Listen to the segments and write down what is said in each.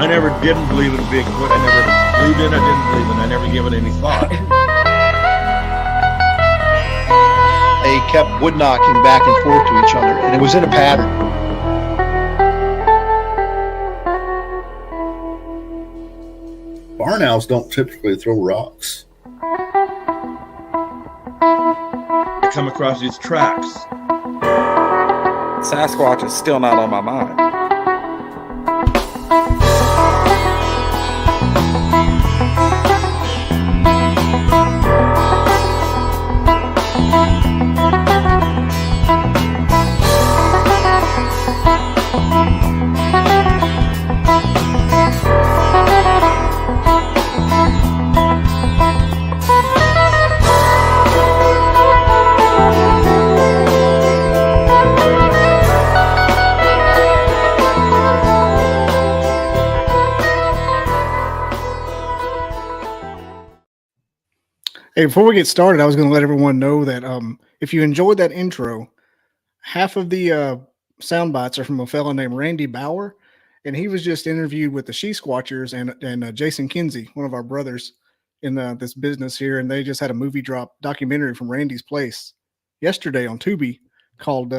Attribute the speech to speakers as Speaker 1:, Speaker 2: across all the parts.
Speaker 1: I never didn't believe in Bigfoot. I never believed in it. I didn't believe in it. I never gave it any thought.
Speaker 2: They kept wood knocking back and forth to each other, and it was in a pattern.
Speaker 3: Barn owls don't typically throw rocks.
Speaker 1: I come across these tracks.
Speaker 4: Sasquatch is still not on my mind.
Speaker 5: Hey, before we get started, I was going to let everyone know that if you enjoyed that intro, half of the sound bites are from a fellow named Randy Bauer, and he was just interviewed with the Sasquatchers and Jason Kinsey, one of our brothers in this business here, and they just had a movie drop documentary from Randy's place yesterday on Tubi called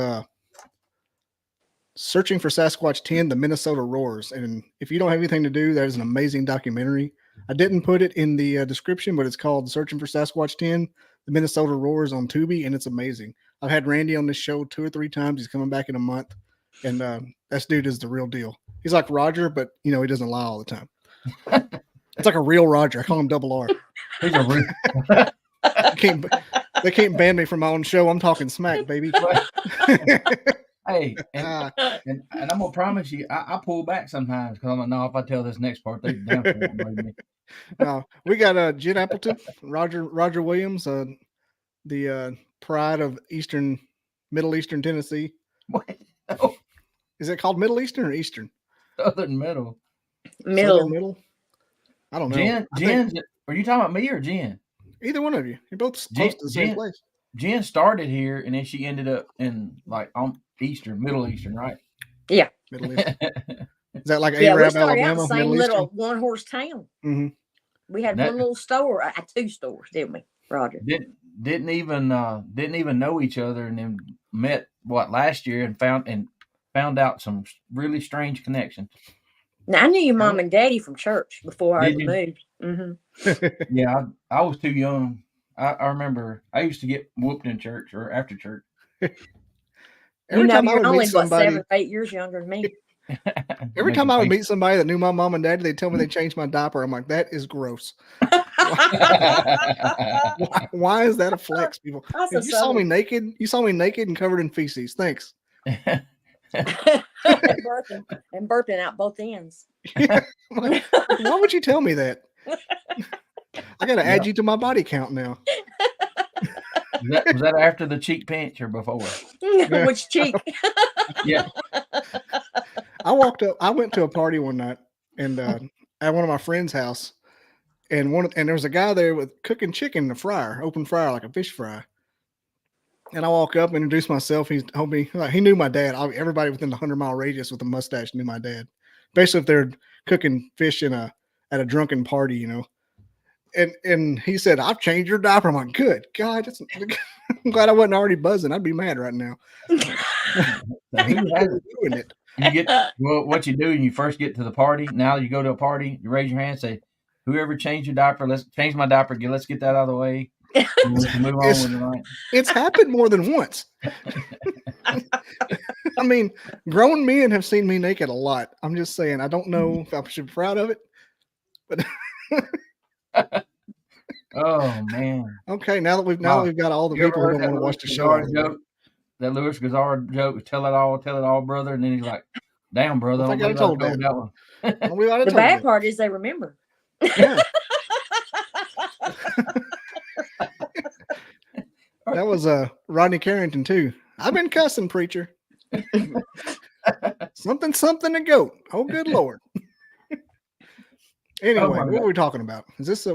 Speaker 5: Searching for Sasquatch 10, The Minnesota Roars. And if you don't have anything to do, that is an amazing documentary. I didn't put it in the description, but it's called Searching for Sasquatch 10, The Minnesota Roars on Tubi, and it's amazing. I've had Randy on this show 2 or 3 times. He's coming back in a month, and this dude is the real deal. He's like Roger, but, he doesn't lie all the time. It's like a real Roger. I call him Double R.
Speaker 6: He's a real...
Speaker 5: They can't ban me from my own show. I'm talking smack, baby.
Speaker 6: Hey, and I'm gonna promise you, I pull back sometimes because I'm like, no, if I tell this next part, they're down for it.
Speaker 5: We got Jen Appleton, Roger Williams, the pride of Middle Eastern Tennessee.
Speaker 6: What? Oh.
Speaker 5: Is it called Middle Eastern or Eastern?
Speaker 6: Southern Middle.
Speaker 5: Southern Middle. I don't know.
Speaker 6: Jen, are you talking about me or Jen?
Speaker 5: Either one of you. You're both close to the same place.
Speaker 6: Jen started here, and then she ended up in Middle Eastern, right?
Speaker 7: Yeah.
Speaker 5: Middle Eastern. Is that like
Speaker 7: we
Speaker 5: Arab,
Speaker 7: started
Speaker 5: Alabama?
Speaker 7: out the same little one-horse town.
Speaker 5: Mm-hmm.
Speaker 7: We had one little store, 2 stores, didn't we, Roger?
Speaker 6: Didn't even know each other, and then met last year and found out some really strange connections.
Speaker 7: Now I knew your mom and daddy from church before I moved. Mm-hmm.
Speaker 6: Yeah, I was too young. I remember I used to get whooped in church or after church.
Speaker 5: Every time
Speaker 7: you're only
Speaker 5: 7
Speaker 7: or 8 years younger than me.
Speaker 5: Every time I would meet somebody that knew my mom and daddy, they'd tell me they changed my diaper. I'm like, that is gross. Why is that a flex, people? You saw me naked and covered in feces. Thanks.
Speaker 7: and burping out both ends.
Speaker 5: Yeah. Why would you tell me that? I got to add you to my body count now.
Speaker 6: Was that after the cheek pinch or before?
Speaker 7: Which cheek?
Speaker 6: Yeah.
Speaker 5: I went to a party one night and at one of my friend's house, and there was a guy there with cooking chicken in a fryer, open fryer, like a fish fry. And I walk up and introduce myself. He told me, he knew my dad. Everybody within the 100-mile radius with a mustache knew my dad. Basically, if they're cooking fish at a drunken party, And he said, "I've changed your diaper." I'm like, "Good God, I'm glad I wasn't already buzzing. I'd be mad right now."
Speaker 6: Doing it. What you do when you first get to the party. Now you go to a party, you raise your hand, say, "Whoever changed your diaper, let's change my diaper. Let's get that out of the way." Move on with the night.
Speaker 5: It's happened more than once. I mean, grown men have seen me naked a lot. I'm just saying, I don't know if I should be proud of it, but.
Speaker 6: Oh man!
Speaker 5: Okay, now that we've got all the people who don't want to watch the show.
Speaker 6: That Louis Gazard joke, tell it all, brother, and then he's like, "Damn, brother,
Speaker 5: I got told that
Speaker 6: one."
Speaker 7: The bad part is they remember.
Speaker 5: Yeah. That was Rodney Carrington too. I've been cussing, preacher. something to goat. Oh, good Lord. Anyway, what are we talking about? Is this?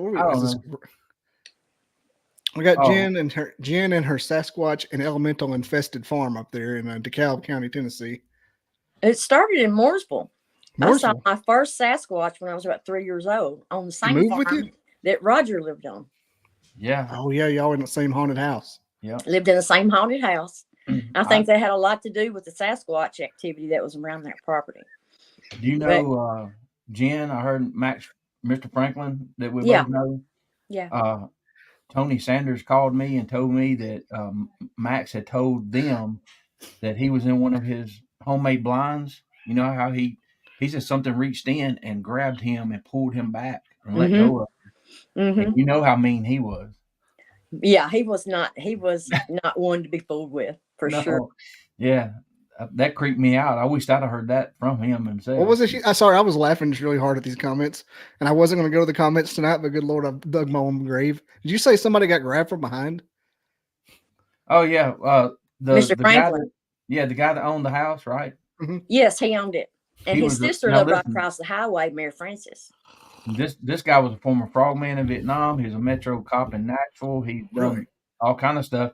Speaker 5: We got Jen and her Sasquatch and elemental infested farm up there in DeKalb County, Tennessee.
Speaker 7: It started in Mooresville. I saw my first Sasquatch when I was about 3 years old on the same farm that Roger lived on.
Speaker 6: Yeah.
Speaker 5: Oh yeah, y'all in the same haunted house.
Speaker 6: Yeah.
Speaker 7: Lived in the same haunted house. I think that had a lot to do with the Sasquatch activity that was around that property.
Speaker 6: Do you know Jen? I heard Mr. Franklin that we both know.
Speaker 7: Yeah.
Speaker 6: Tony Sanders called me and told me that Max had told them that he was in one of his homemade blinds. You know how he said something reached in and grabbed him and pulled him back and let go of him. And you know how mean he was.
Speaker 7: Yeah, he was not one to be fooled with, for sure.
Speaker 6: Yeah, that creeped me out. I wished I'd have heard that from him himself.
Speaker 5: What was it? Sorry, I was laughing just really hard at these comments, and I wasn't going to go to the comments tonight, but good Lord, I dug my own grave. Did you say somebody got grabbed from behind?
Speaker 6: Oh, yeah.
Speaker 7: Mr. Franklin.
Speaker 6: The guy that owned the house, right?
Speaker 7: Mm-hmm. Yes, he owned it. And his sister lived right across the highway, Mary Frances.
Speaker 6: This guy was a former frogman in Vietnam. He's a Metro cop in Nashville. He's done all kind of stuff.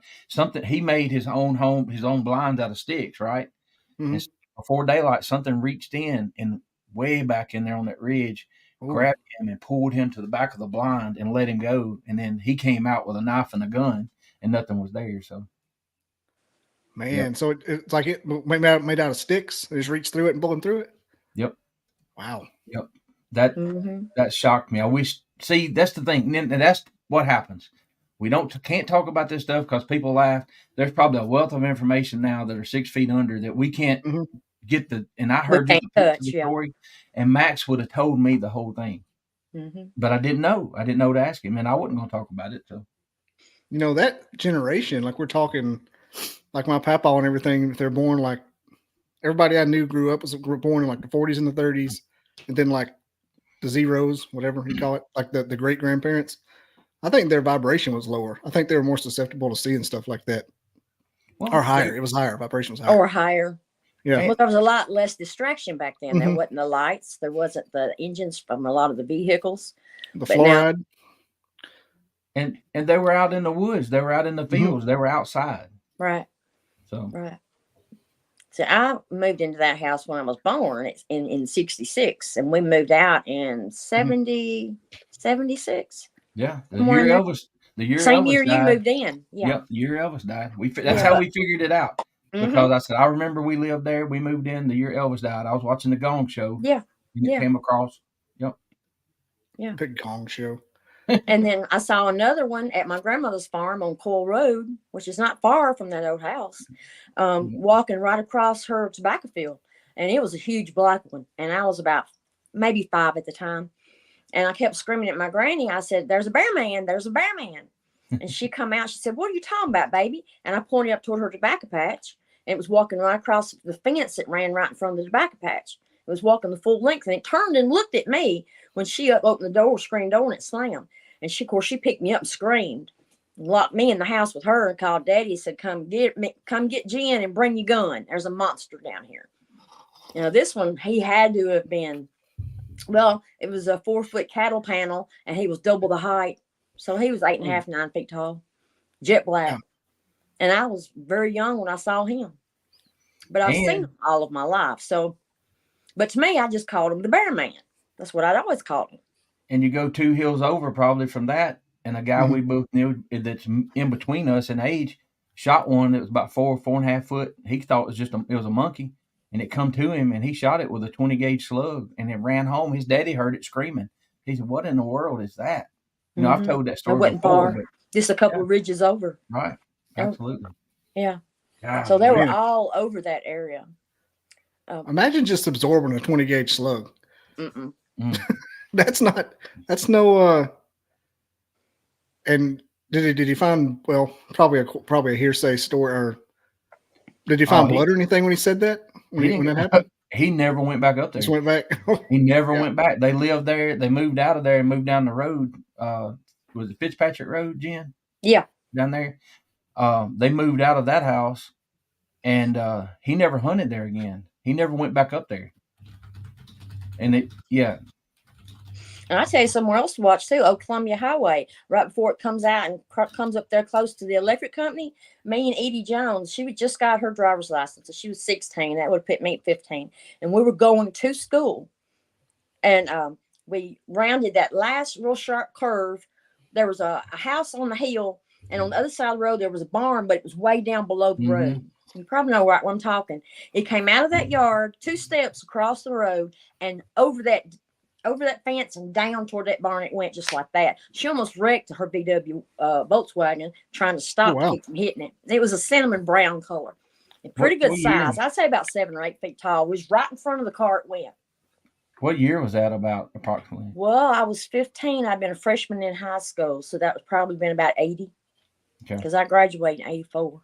Speaker 6: He made his own home, his own blinds out of sticks, right? Mm-hmm. And before daylight, something reached in and way back in there on that ridge, grabbed him and pulled him to the back of the blind and let him go. And then he came out with a knife and a gun, and nothing was there. So,
Speaker 5: man, so it's like it made out of sticks. They just reached through it and pulled him through it.
Speaker 6: Yep.
Speaker 5: Wow.
Speaker 6: Yep. That shocked me. I wish. See, that's the thing, and that's what happens. We can't talk about this stuff because people laugh. There's probably a wealth of information now that are 6 feet under that we can't get and I heard the story, and Max would have told me the whole thing, but I didn't know. I didn't know to ask him, and I wasn't going to talk about it. So,
Speaker 5: that generation, like we're talking, like my papa and everything, they're born like everybody I knew grew up born in like the 40s and the 30s, and then like the zeros, whatever you call it, like the great grandparents. I think their vibration was lower. I think they were more susceptible to seeing stuff like that. Or higher. It was higher. Vibration was higher.
Speaker 7: Or higher.
Speaker 5: Yeah.
Speaker 7: Well, there was a lot less distraction back then. There wasn't the lights. There wasn't the engines from a lot of the vehicles.
Speaker 5: The fluoride.
Speaker 6: And they were out in the woods. They were out in the fields. They were outside.
Speaker 7: Right.
Speaker 6: So
Speaker 7: I moved into that house when I was born in 66, and we moved out in 76.
Speaker 6: Yeah, the year
Speaker 7: Elvis died. You moved in. Yeah.
Speaker 6: Yep, the year Elvis died. That's how we figured it out. Because I said, I remember we lived there. We moved in the year Elvis died. I was watching the Gong Show.
Speaker 7: Yeah.
Speaker 6: And it came across. Yep.
Speaker 7: Yeah.
Speaker 5: Big Gong Show.
Speaker 7: And then I saw another one at my grandmother's farm on Coyle Road, which is not far from that old house, walking right across her tobacco field. And it was a huge black one. And I was about maybe 5 at the time. And I kept screaming at my granny. I said, "There's a bear man. There's a bear man." And she come out. She said, "What are you talking about, baby?" And I pointed up toward her tobacco patch. And it was walking right across the fence that ran right in front of the tobacco patch. It was walking the full length. And it turned and looked at me when she opened the door, screen door, and it slammed. And she, of course, she picked me up and screamed. And locked me in the house with her and called Daddy. He said, come get Jen and bring your gun. There's a monster down here. This one, he had to have been, well, it was a 4-foot cattle panel, and he was double the height. So he was 8.5, 9 feet tall, jet black. Yeah. And I was very young when I saw him. But I've seen him all of my life. So, but to me, I just called him the Bear Man. That's what I'd always called him.
Speaker 6: And you go 2 hills over probably from that, and a guy we both knew that's in between us in age shot one that was about 4.5 foot. He thought it was a monkey, and it come to him, and he shot it with a 20 gauge slug, and it ran home. His daddy heard it screaming. He said, "What in the world is that?" I've told that story.
Speaker 7: It wasn't far, just a couple of ridges over.
Speaker 6: Right, absolutely.
Speaker 7: Yeah.
Speaker 6: God,
Speaker 7: so they were all over that area.
Speaker 5: Imagine just absorbing a 20 gauge slug. That's no. And did he find? Well, probably a hearsay story. Or did he find blood or anything when he said that? When that happened?
Speaker 6: He never went back up there.
Speaker 5: Just went back.
Speaker 6: He never went back. They lived there. They moved out of there and moved down the road. Was it Fitzpatrick Road, Jen?
Speaker 7: Yeah.
Speaker 6: Down there. They moved out of that house, and he never hunted there again. He never went back up there. And
Speaker 7: And I tell you somewhere else to watch too, Old Columbia Highway, right before it comes out and comes up there close to the electric company. Me and Edie Jones, she just got her driver's license. So she was 16. That would put me at 15. And we were going to school. And we rounded that last real sharp curve. There was a house on the hill. And on the other side of the road, there was a barn, but it was way down below the road. You probably know what I'm talking. It came out of that yard, 2 steps across the road, and over that fence and down toward that barn it went, just like that. She almost wrecked her VW Volkswagen trying to stop to keep from hitting it. It was a cinnamon brown color. A pretty good size. I'd say about 7 or 8 feet tall. It was right in front of the car it went.
Speaker 6: What year was that about approximately?
Speaker 7: Well, I was 15. I'd been a freshman in high school, so that was probably been about 80. Because I graduated in 84.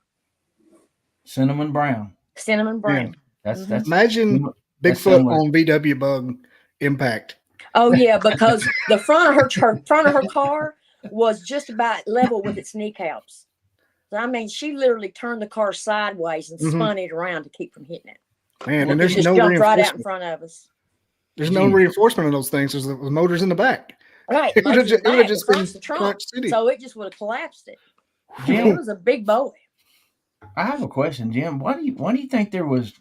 Speaker 6: Cinnamon brown.
Speaker 7: Cinnamon brown.
Speaker 6: That's
Speaker 5: imagine Bigfoot on VW Bug impact.
Speaker 7: Oh yeah, because the front of her car was just about level with its kneecaps. So, I mean, she literally turned the car sideways and spun it around to keep from hitting it.
Speaker 5: Man, and there's
Speaker 7: just
Speaker 5: no
Speaker 7: jumped right
Speaker 5: reinforcement
Speaker 7: out in front of us.
Speaker 5: There's no reinforcement in those things. There's the motors in the back.
Speaker 7: Right,
Speaker 5: it would have just been
Speaker 7: the trunk, so it just would have collapsed it.
Speaker 6: Jim,
Speaker 7: it was a big boy.
Speaker 6: I have a question, Jim. Why do you think there was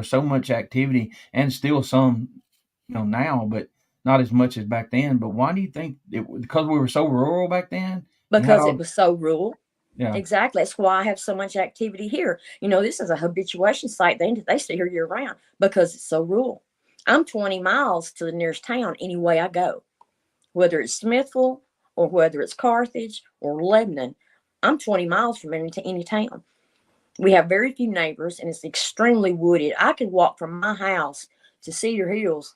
Speaker 6: so much activity and still some, now, but not as much as back then? But why do you think because we were so rural back then?
Speaker 7: Because it was so rural.
Speaker 6: Yeah,
Speaker 7: exactly. That's why I have so much activity here. This is a habituation site. They stay here year round because it's so rural. I'm 20 miles to the nearest town any way I go, whether it's Smithville or whether it's Carthage or Lebanon. I'm 20 miles from any town. We have very few neighbors, and it's extremely wooded. I could walk from my house to Cedar Hills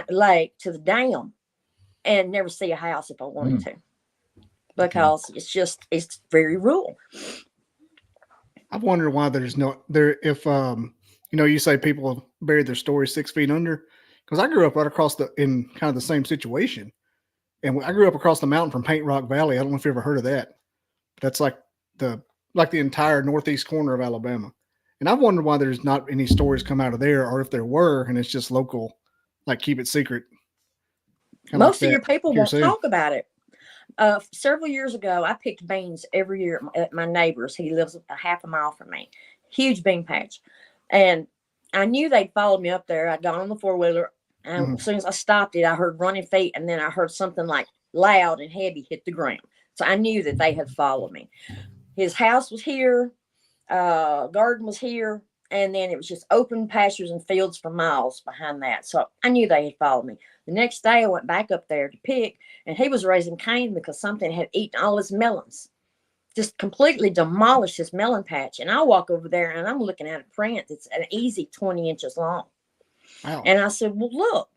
Speaker 7: Lake to the dam and never see a house if I wanted to, because it's very rural.
Speaker 5: I've wondered why there's no there. If you say people buried their stories 6 feet under, because I grew up right across in kind of the same situation, and I grew up across the mountain from Paint Rock Valley. I don't know if you ever heard of that. That's like the entire northeast corner of Alabama. And I've wondered why there's not any stories come out of there, or if there were, and it's just local, like keep it secret.
Speaker 7: Most of your people won't talk about it. Several years ago, I picked beans every year at my neighbor's. He lives a half a mile from me. Huge bean patch. And I knew they'd followed me up there. I'd gone on the 4-wheeler. And as soon as I stopped it, I heard running feet. And then I heard something like loud and heavy hit the ground. So I knew that they had followed me. His house was here. Garden was here. And then it was just open pastures and fields for miles behind that. So I knew they had followed me. The next day I went back up there to pick, and he was raising Cain because something had eaten all his melons. Just completely demolished his melon patch. And I walk over there and I'm looking at a print that's an easy 20 inches long. Wow. And I said, well, look,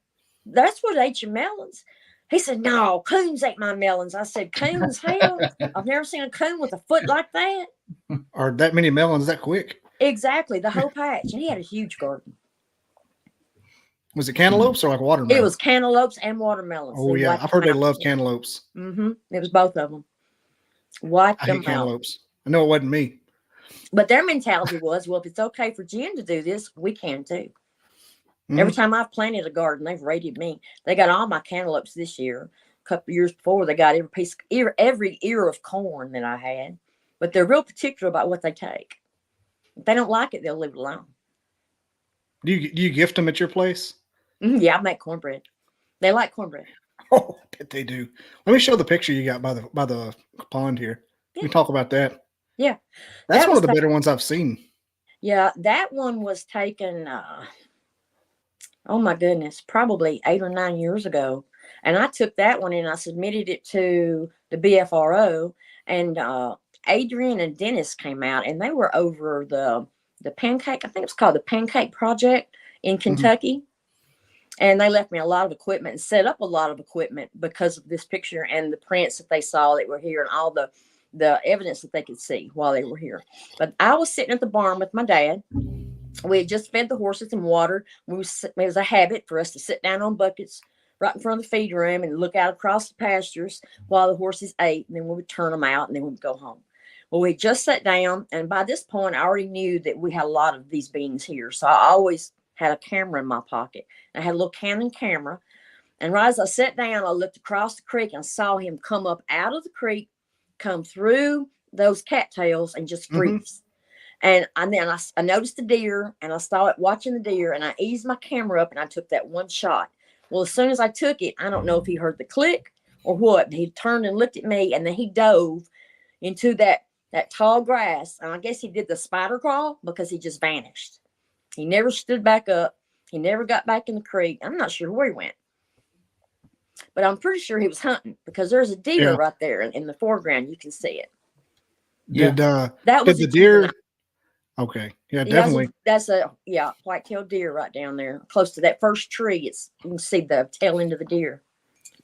Speaker 7: that's what ate your melons. He said, no, coons ate my melons. I said, coons, hell? I've never seen a coon with a foot like that.
Speaker 5: Or that many melons that quick.
Speaker 7: Exactly, the whole patch. And he had a huge garden.
Speaker 5: Was it cantaloupes or like watermelons?
Speaker 7: It was cantaloupes and watermelons.
Speaker 5: Oh, yeah. I've heard they love cantaloupes.
Speaker 7: Mm-hmm. It was both of them. Wipe them out.
Speaker 5: Cantaloupes. I know it wasn't me.
Speaker 7: But their mentality was, well, if it's okay for Jim to do this, we can too. Mm-hmm. Every time I've planted a garden, they've rated me. They got all my cantaloupes this year. A couple of years before, they got every ear of corn that I had. But they're real particular about what they take. If they don't like it, they'll leave it alone.
Speaker 5: Do you gift them at your place?
Speaker 7: Mm-hmm. Yeah, I make cornbread. They like cornbread.
Speaker 5: Oh, I bet they do. Let me show the picture you got by the pond here. Yeah. We talk about that.
Speaker 7: Yeah,
Speaker 5: that's one of the better ones I've seen.
Speaker 7: Yeah, that one was taken. Oh my goodness, probably 8 or 9 years ago, and I took that one and I submitted it to the BFRO, and Adrian and Dennis came out, and they were over the pancake. I think it's called the Pancake Project in Kentucky. Mm-hmm. And they left me a lot of equipment and set up a lot of equipment because of this picture and the prints that they saw that were here and all the evidence that they could see while they were here. But I was sitting at the barn with my dad. We had just fed the horses and water. It was a habit for us to sit down on buckets right in front of the feed room and look out across the pastures while the horses ate. And then we would turn them out and then we'd go home. Well, we just sat down. And by this point, I already knew that we had a lot of these beans here. So I always had a camera in my pocket. I had a little Canon camera, And right as I sat down, I looked across the creek and saw him come up out of the creek, come through those cattails and just freeze. And then I noticed the deer, and I saw it watching the deer, and I eased my camera up and I took that one shot. Well, as soon as I took it, I don't know if he heard the click or what. He turned and looked at me, and then he dove into that tall grass. And I guess he did the spider crawl because he just vanished. He never stood back up. He never got back in the creek. I'm not sure where he went. But I'm pretty sure he was hunting because there's a deer right there in the foreground. You can see it.
Speaker 5: Yeah.
Speaker 7: That was
Speaker 5: the deer. Okay. Yeah, definitely.
Speaker 7: That's a white-tailed deer right down there, close to that first tree. You can see the tail end of the deer.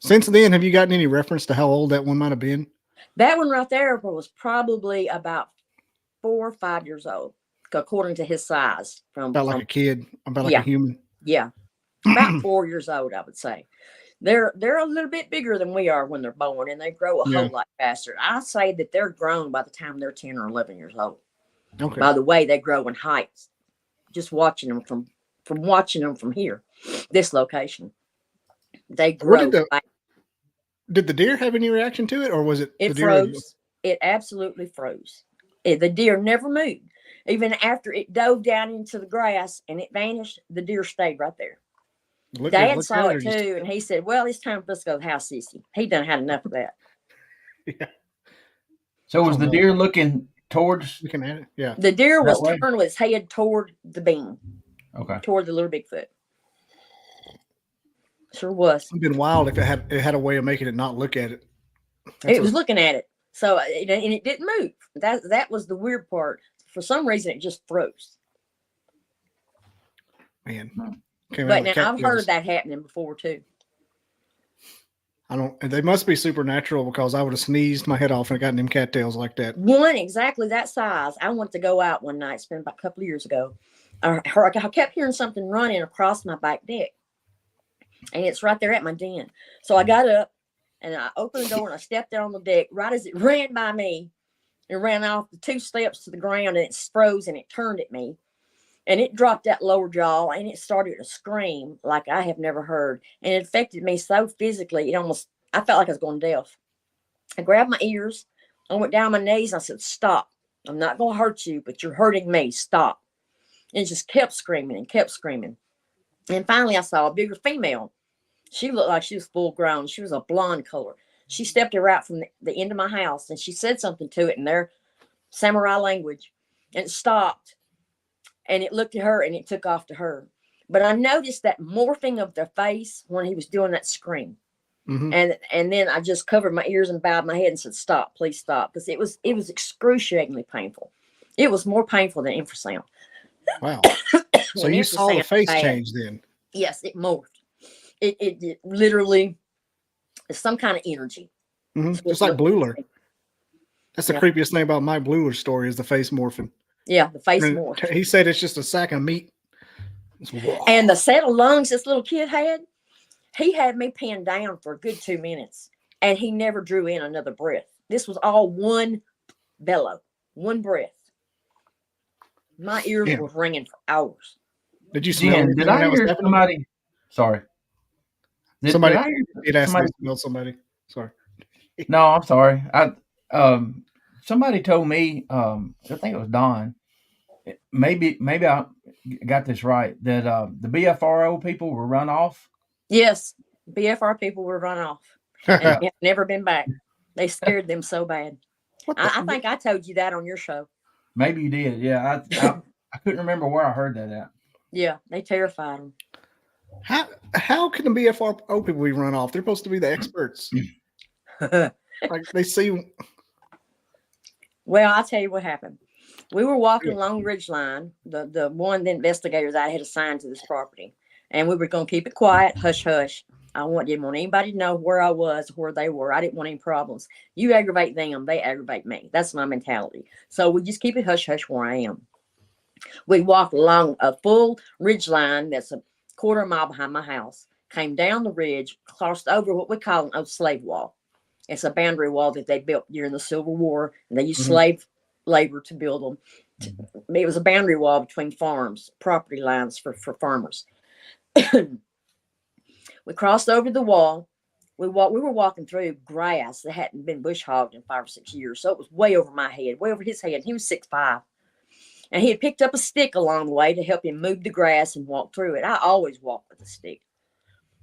Speaker 5: Since then, have you gotten any reference to how old that one might have been?
Speaker 7: That one right there was probably about 4 or 5 years old, according to his size.
Speaker 5: About like a kid, about like a human.
Speaker 7: Yeah, about 4 years old, I would say. They're a little bit bigger than we are when they're born, and they grow a whole lot faster. I say that they're grown by the time they're 10 or 11 years old. Okay. By the way they grow in height, just watching them from watching them from here, this location, they grow.
Speaker 5: Did the deer have any reaction to it, or was it?
Speaker 7: It froze. It absolutely froze. The deer never moved, even after it dove down into the grass and it vanished. The deer stayed right there. Dad saw it too, and he said, "Well, it's time for us to go to the house, Sissy. He done had enough of that."
Speaker 6: Yeah. So was the deer looking
Speaker 5: looking at it? Yeah.
Speaker 7: The deer was turned with his head toward the beam.
Speaker 6: Okay.
Speaker 7: Toward the little Bigfoot. Sure was.
Speaker 5: It'd been wild if it had a way of making it not look at it.
Speaker 7: It was looking at it. So and it didn't move. That was the weird part. For some reason it just froze.
Speaker 5: Man.
Speaker 7: But now I've heard that happening before too.
Speaker 5: They must be supernatural because I would have sneezed my head off and gotten them cattails like that.
Speaker 7: One exactly that size. I went to go out one night, it's been about a couple of years ago. I kept hearing something running across my back deck. And it's right there at my den. So I got up and I opened the door and I stepped out on the deck. Right as it ran by me, it ran off the 2 steps to the ground and it froze and it turned at me. And it dropped that lower jaw and it started to scream like I have never heard. And it affected me so physically, I felt like I was going deaf. I grabbed my ears. I went down on my knees and I said, "Stop. I'm not going to hurt you, but you're hurting me. Stop." And it just kept screaming and kept screaming. And finally I saw a bigger female. She looked like she was full grown. She was a blonde color. She stepped her out from the end of my house and she said something to it in their samurai language. And it stopped. And it looked at her and it took off to her. But I noticed that morphing of their face when he was doing that scream. Mm-hmm. And then I just covered my ears and bowed my head and said, "Stop, please stop." Because it was excruciatingly painful. It was more painful than infrasound.
Speaker 5: Wow. So you saw the face change then?
Speaker 7: Yes, it morphed. It literally is some kind of energy.
Speaker 5: Mm-hmm. Just like Bluler. That's the creepiest thing about my Bluler story is the face morphing.
Speaker 7: Yeah, the face morphed.
Speaker 5: He said it's just a sack of meat.
Speaker 7: And the set of lungs this little kid had, he had me pinned down for a good 2 minutes. And he never drew in another breath. This was all one bellow, one breath. My ears were ringing for hours.
Speaker 5: Did you smell
Speaker 6: Did I hear somebody? Sorry.
Speaker 5: Somebody did ask me to smell somebody. Sorry.
Speaker 6: No, I'm sorry. Somebody told me, I think it was Don. Maybe I got this right. That the BFRO people were run off.
Speaker 7: Yes, BFR people were run off and never been back. They scared them so bad. I think I told you that on your show.
Speaker 6: Maybe you did. Yeah, I couldn't remember where I heard that at.
Speaker 7: Yeah, they terrified them.
Speaker 5: How can the BFRO people be run off? They're supposed to be the experts. Like they see.
Speaker 7: Well, I'll tell you what happened. We were walking along Ridgeline, the one the investigators I had assigned to this property, and we were going to keep it quiet, hush hush. I didn't want anybody to know where I was, where they were. I didn't want any problems. You aggravate them, they aggravate me. That's my mentality. So we just keep it hush hush where I am. We walked along a full ridgeline that's a quarter mile behind my house, came down the ridge, crossed over what we call an old slave wall. It's a boundary wall that they built during the Civil War, and they used slave labor to build them. It was a boundary wall between farms, property lines for farmers. We crossed over the wall. We were walking through grass that hadn't been bush hogged in 5 or 6 years. So it was way over my head, way over his head. He was 6'5". And he had picked up a stick along the way to help him move the grass and walk through it. I always walk with a stick.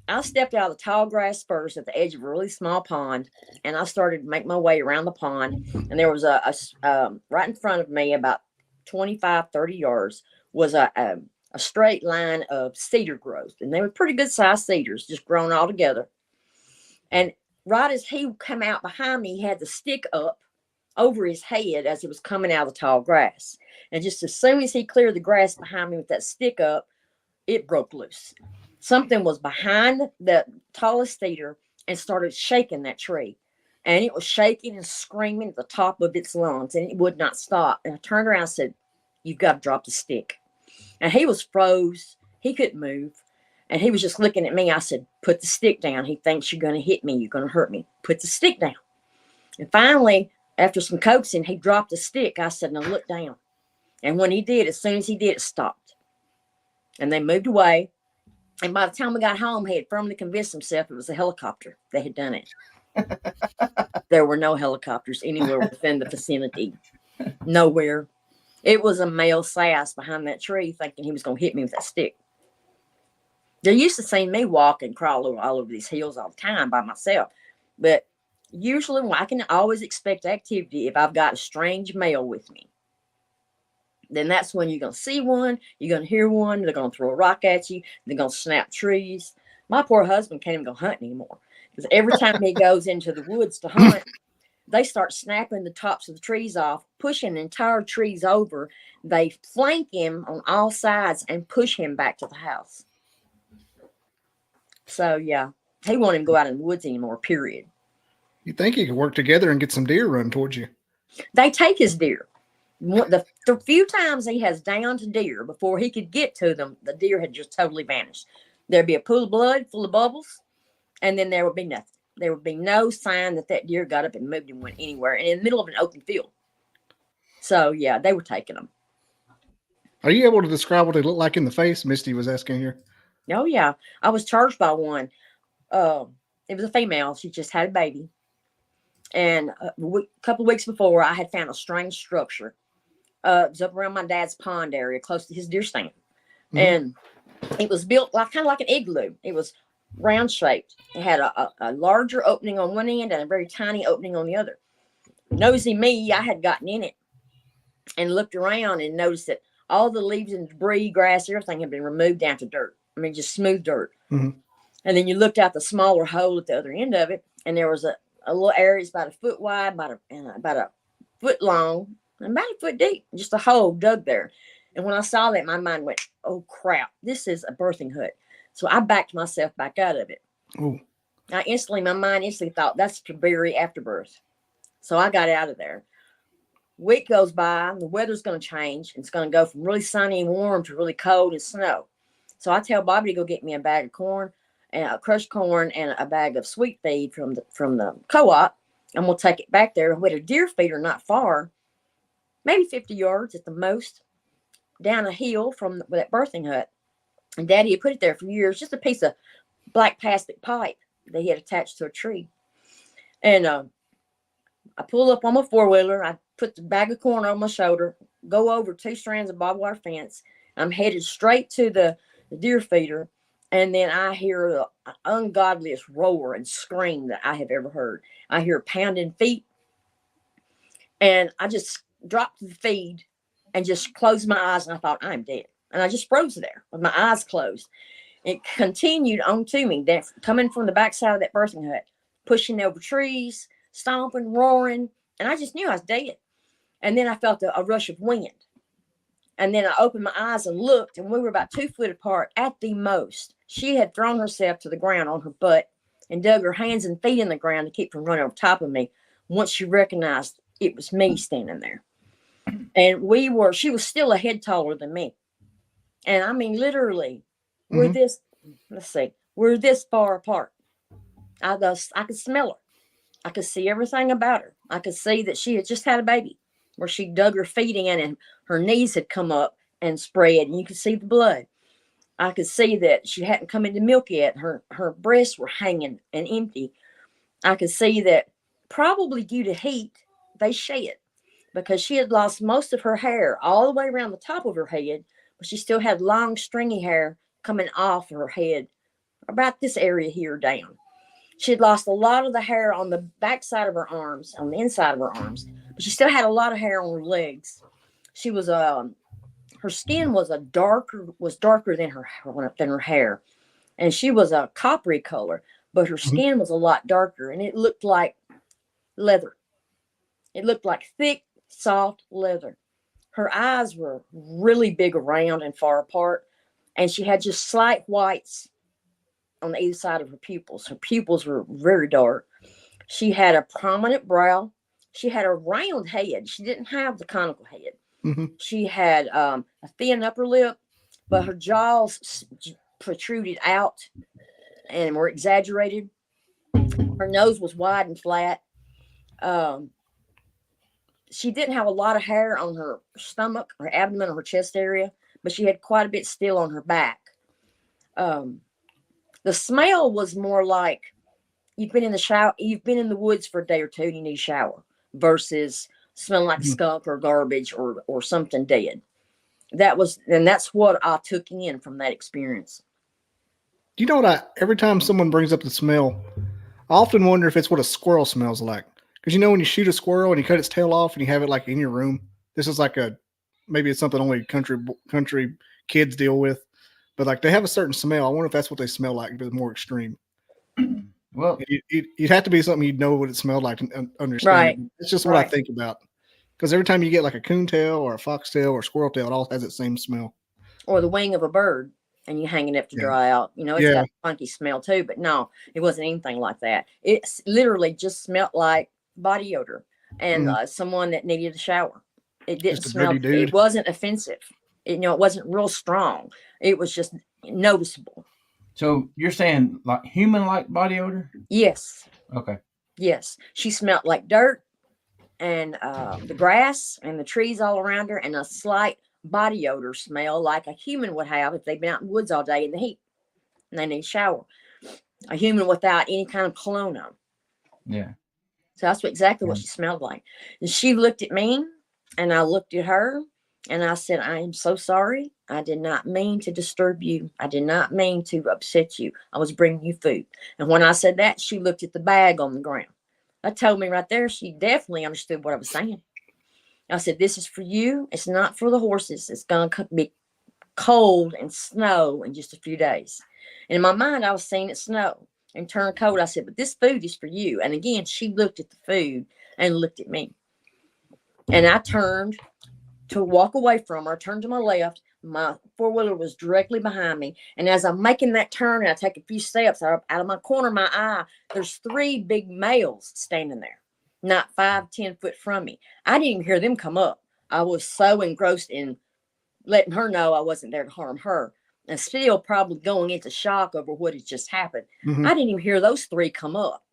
Speaker 7: I stepped out of the tall grass first at the edge of a really small pond, and I started to make my way around the pond. And there was a right in front of me, about 25, 30 yards, was a straight line of cedar growth. And they were pretty good sized cedars, just grown all together. And right as he came out behind me, he had the stick up over his head as it was coming out of the tall grass. And just as soon as he cleared the grass behind me with that stick up, it broke loose. Something was behind the tallest cedar and started shaking that tree. And it was shaking and screaming at the top of its lungs, and it would not stop. And I turned around and said, "You've got to drop the stick." And he was froze. He couldn't move. And he was just looking at me. I said, "Put the stick down. He thinks you're going to hit me. You're going to hurt me. Put the stick down." And finally, after some coaxing, he dropped the stick. I said, "Now look down." And when he did, as soon as he did, it stopped. And they moved away. And by the time we got home, he had firmly convinced himself it was a helicopter that had done it. There were no helicopters anywhere within the vicinity. Nowhere. It was a male sass behind that tree thinking he was going to hit me with that stick. They're used to seeing me walk and crawl all over these hills all the time by myself. But usually I can always expect activity if I've got a strange male with me. Then that's when you're going to see one, you're going to hear one, they're going to throw a rock at you, they're going to snap trees. My poor husband can't even go hunting anymore. Because every time he goes into the woods to hunt, they start snapping the tops of the trees off, pushing entire trees over. They flank him on all sides and push him back to the house. So, yeah, he won't even go out in the woods anymore, period.
Speaker 5: You think you could work together and get some deer run towards you?
Speaker 7: They take his deer. The few times he has downed deer before he could get to them, the deer had just totally vanished. There'd be a pool of blood full of bubbles, and then there would be nothing. There would be no sign that deer got up and moved and went anywhere, and in the middle of an open field. So, yeah, they were taking them.
Speaker 5: Are you able to describe what they look like in the face? Misty was asking here.
Speaker 7: Oh, yeah. I was charged by one. It was a female. She just had a baby. And a couple of weeks before, I had found a strange structure. It was up around my dad's pond area, close to his deer stand. Mm-hmm. And it was built kind of like an igloo. It was round shaped. It had a larger opening on one end and a very tiny opening on the other. Nosy me, I had gotten in it and looked around and noticed that all the leaves and debris, grass, everything had been removed down to dirt. I mean, just smooth dirt. Mm-hmm. And then you looked out the smaller hole at the other end of it, and there was a little area about a foot wide, about a foot long, and about a foot deep. Just a hole dug there. And when I saw that, my mind went, "Oh, crap, this is a birthing hut." So I backed myself back out of it. Ooh. My mind instantly thought, that's to bury afterbirth. So I got out of there. Week goes by, the weather's going to change. It's going to go from really sunny and warm to really cold and snow. So I tell Bobby to go get me a bag of corn, and crushed corn, and a bag of sweet feed from the co-op, and we'll take it back there. We had a deer feeder not far, maybe 50 yards at the most, down a hill from that birthing hut. And Daddy had put it there for years, just a piece of black plastic pipe that he had attached to a tree. And I pull up on my four-wheeler. I put the bag of corn on my shoulder, go over 2 strands of barbed wire fence. I'm headed straight to the deer feeder. And then I hear the ungodliest roar and scream that I have ever heard. I hear pounding feet. And I just dropped the feed and just closed my eyes. And I thought, I'm dead. And I just froze there with my eyes closed. It continued on to me, coming from the backside of that birthing hut, pushing over trees, stomping, roaring. And I just knew I was dead. And then I felt a rush of wind. And then I opened my eyes and looked, and we were about 2 foot apart at the most. She had thrown herself to the ground on her butt and dug her hands and feet in the ground to keep from running over top of me once she recognized it was me standing there. And she was still a head taller than me. And I mean, literally, we're this far apart. I could smell her. I could see everything about her. I could see that she had just had a baby, where she dug her feet in and her knees had come up and spread, and you could see the blood. I could see that she hadn't come into milk yet. Her breasts were hanging and empty. I could see that probably due to heat, they shed because she had lost most of her hair all the way around the top of her head, but she still had long, stringy hair coming off her head, about this area here down. She had lost a lot of the hair on the back side of her arms, on the inside of her arms, but she still had a lot of hair on her legs. She was her skin was darker than her hair, and she was a coppery color, but her skin was a lot darker, and it looked like leather. It looked like thick, soft leather. Her eyes were really big around and far apart, and she had just slight whites on either side of her pupils. Her pupils were very dark. She had a prominent brow. She had a round head. She didn't have the conical head.
Speaker 5: Mm-hmm.
Speaker 7: She had a thin upper lip, but her jaws protruded out and were exaggerated. Her nose was wide and flat. She didn't have a lot of hair on her stomach, her abdomen, or her chest area, but she had quite a bit still on her back. The smell was more like you've been in the shower, you've been in the woods for a day or two and you need a shower, versus smelling like skunk or garbage or something dead. That's what I took in from that experience.
Speaker 5: Do you know what every time someone brings up the smell, I often wonder if it's what a squirrel smells like. Because when you shoot a squirrel and you cut its tail off and you have it like in your room, this is like maybe it's something only country kids deal with, but like they have a certain smell. I wonder if that's what they smell like, but it's more extreme.
Speaker 7: Well,
Speaker 5: you'd have to be something you'd know what it smelled like to understand.
Speaker 7: Right.
Speaker 5: It's just what I think about. Because every time you get like a coon tail or a fox tail or a squirrel tail, it all has the same smell.
Speaker 7: Or the wing of a bird and you hanging up to dry out. It's got a funky smell too, but no, it wasn't anything like that. It literally just smelled like body odor and someone that needed a shower. It didn't smell, it wasn't offensive. It wasn't real strong. It was just noticeable.
Speaker 6: So you're saying like human-like body odor?
Speaker 7: Yes.
Speaker 6: Okay.
Speaker 7: Yes. She smelled like dirt and the grass and the trees all around her, and a slight body odor smell like a human would have if they've been out in the woods all day in the heat and they need a shower. A human without any kind of cologne on.
Speaker 6: Yeah.
Speaker 7: So that's exactly what she smelled like. And she looked at me and I looked at her and I said, I am so sorry. I did not mean to disturb you. I did not mean to upset you. I was bringing you food. And when I said that, she looked at the bag on the ground. That told me right there, she definitely understood what I was saying. I said, this is for you. It's not for the horses. It's going to be cold and snow in just a few days. And in my mind, I was seeing it snow and turn cold. I said, but this food is for you. And again, she looked at the food and looked at me. And I turned to walk away from her, turned to my left. My four-wheeler was directly behind me. And as I'm making that turn and I take a few steps out of my corner of my eye, there's 3 big males standing there, not 5-10 foot from me. I didn't even hear them come up. I was so engrossed in letting her know I wasn't there to harm her, and still probably going into shock over what had just happened.
Speaker 5: Mm-hmm.
Speaker 7: I didn't even hear those 3 come up,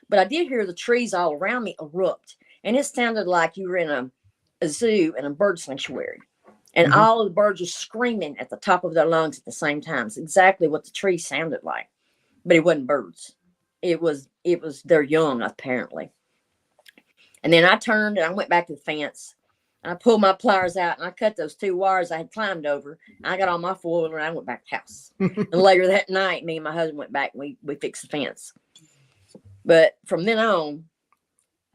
Speaker 7: but I did hear the trees all around me erupt, and it sounded like you were in a zoo and a bird sanctuary, and all of the birds were screaming at the top of their lungs at the same time. It's exactly what the tree sounded like, but it wasn't birds. It was their young, apparently. And then I turned and I went back to the fence. And I pulled my pliers out and I cut those 2 wires I had climbed over. I got on my four-wheeler and I went back to the house. And later that night, me and my husband went back and we fixed the fence. But from then on,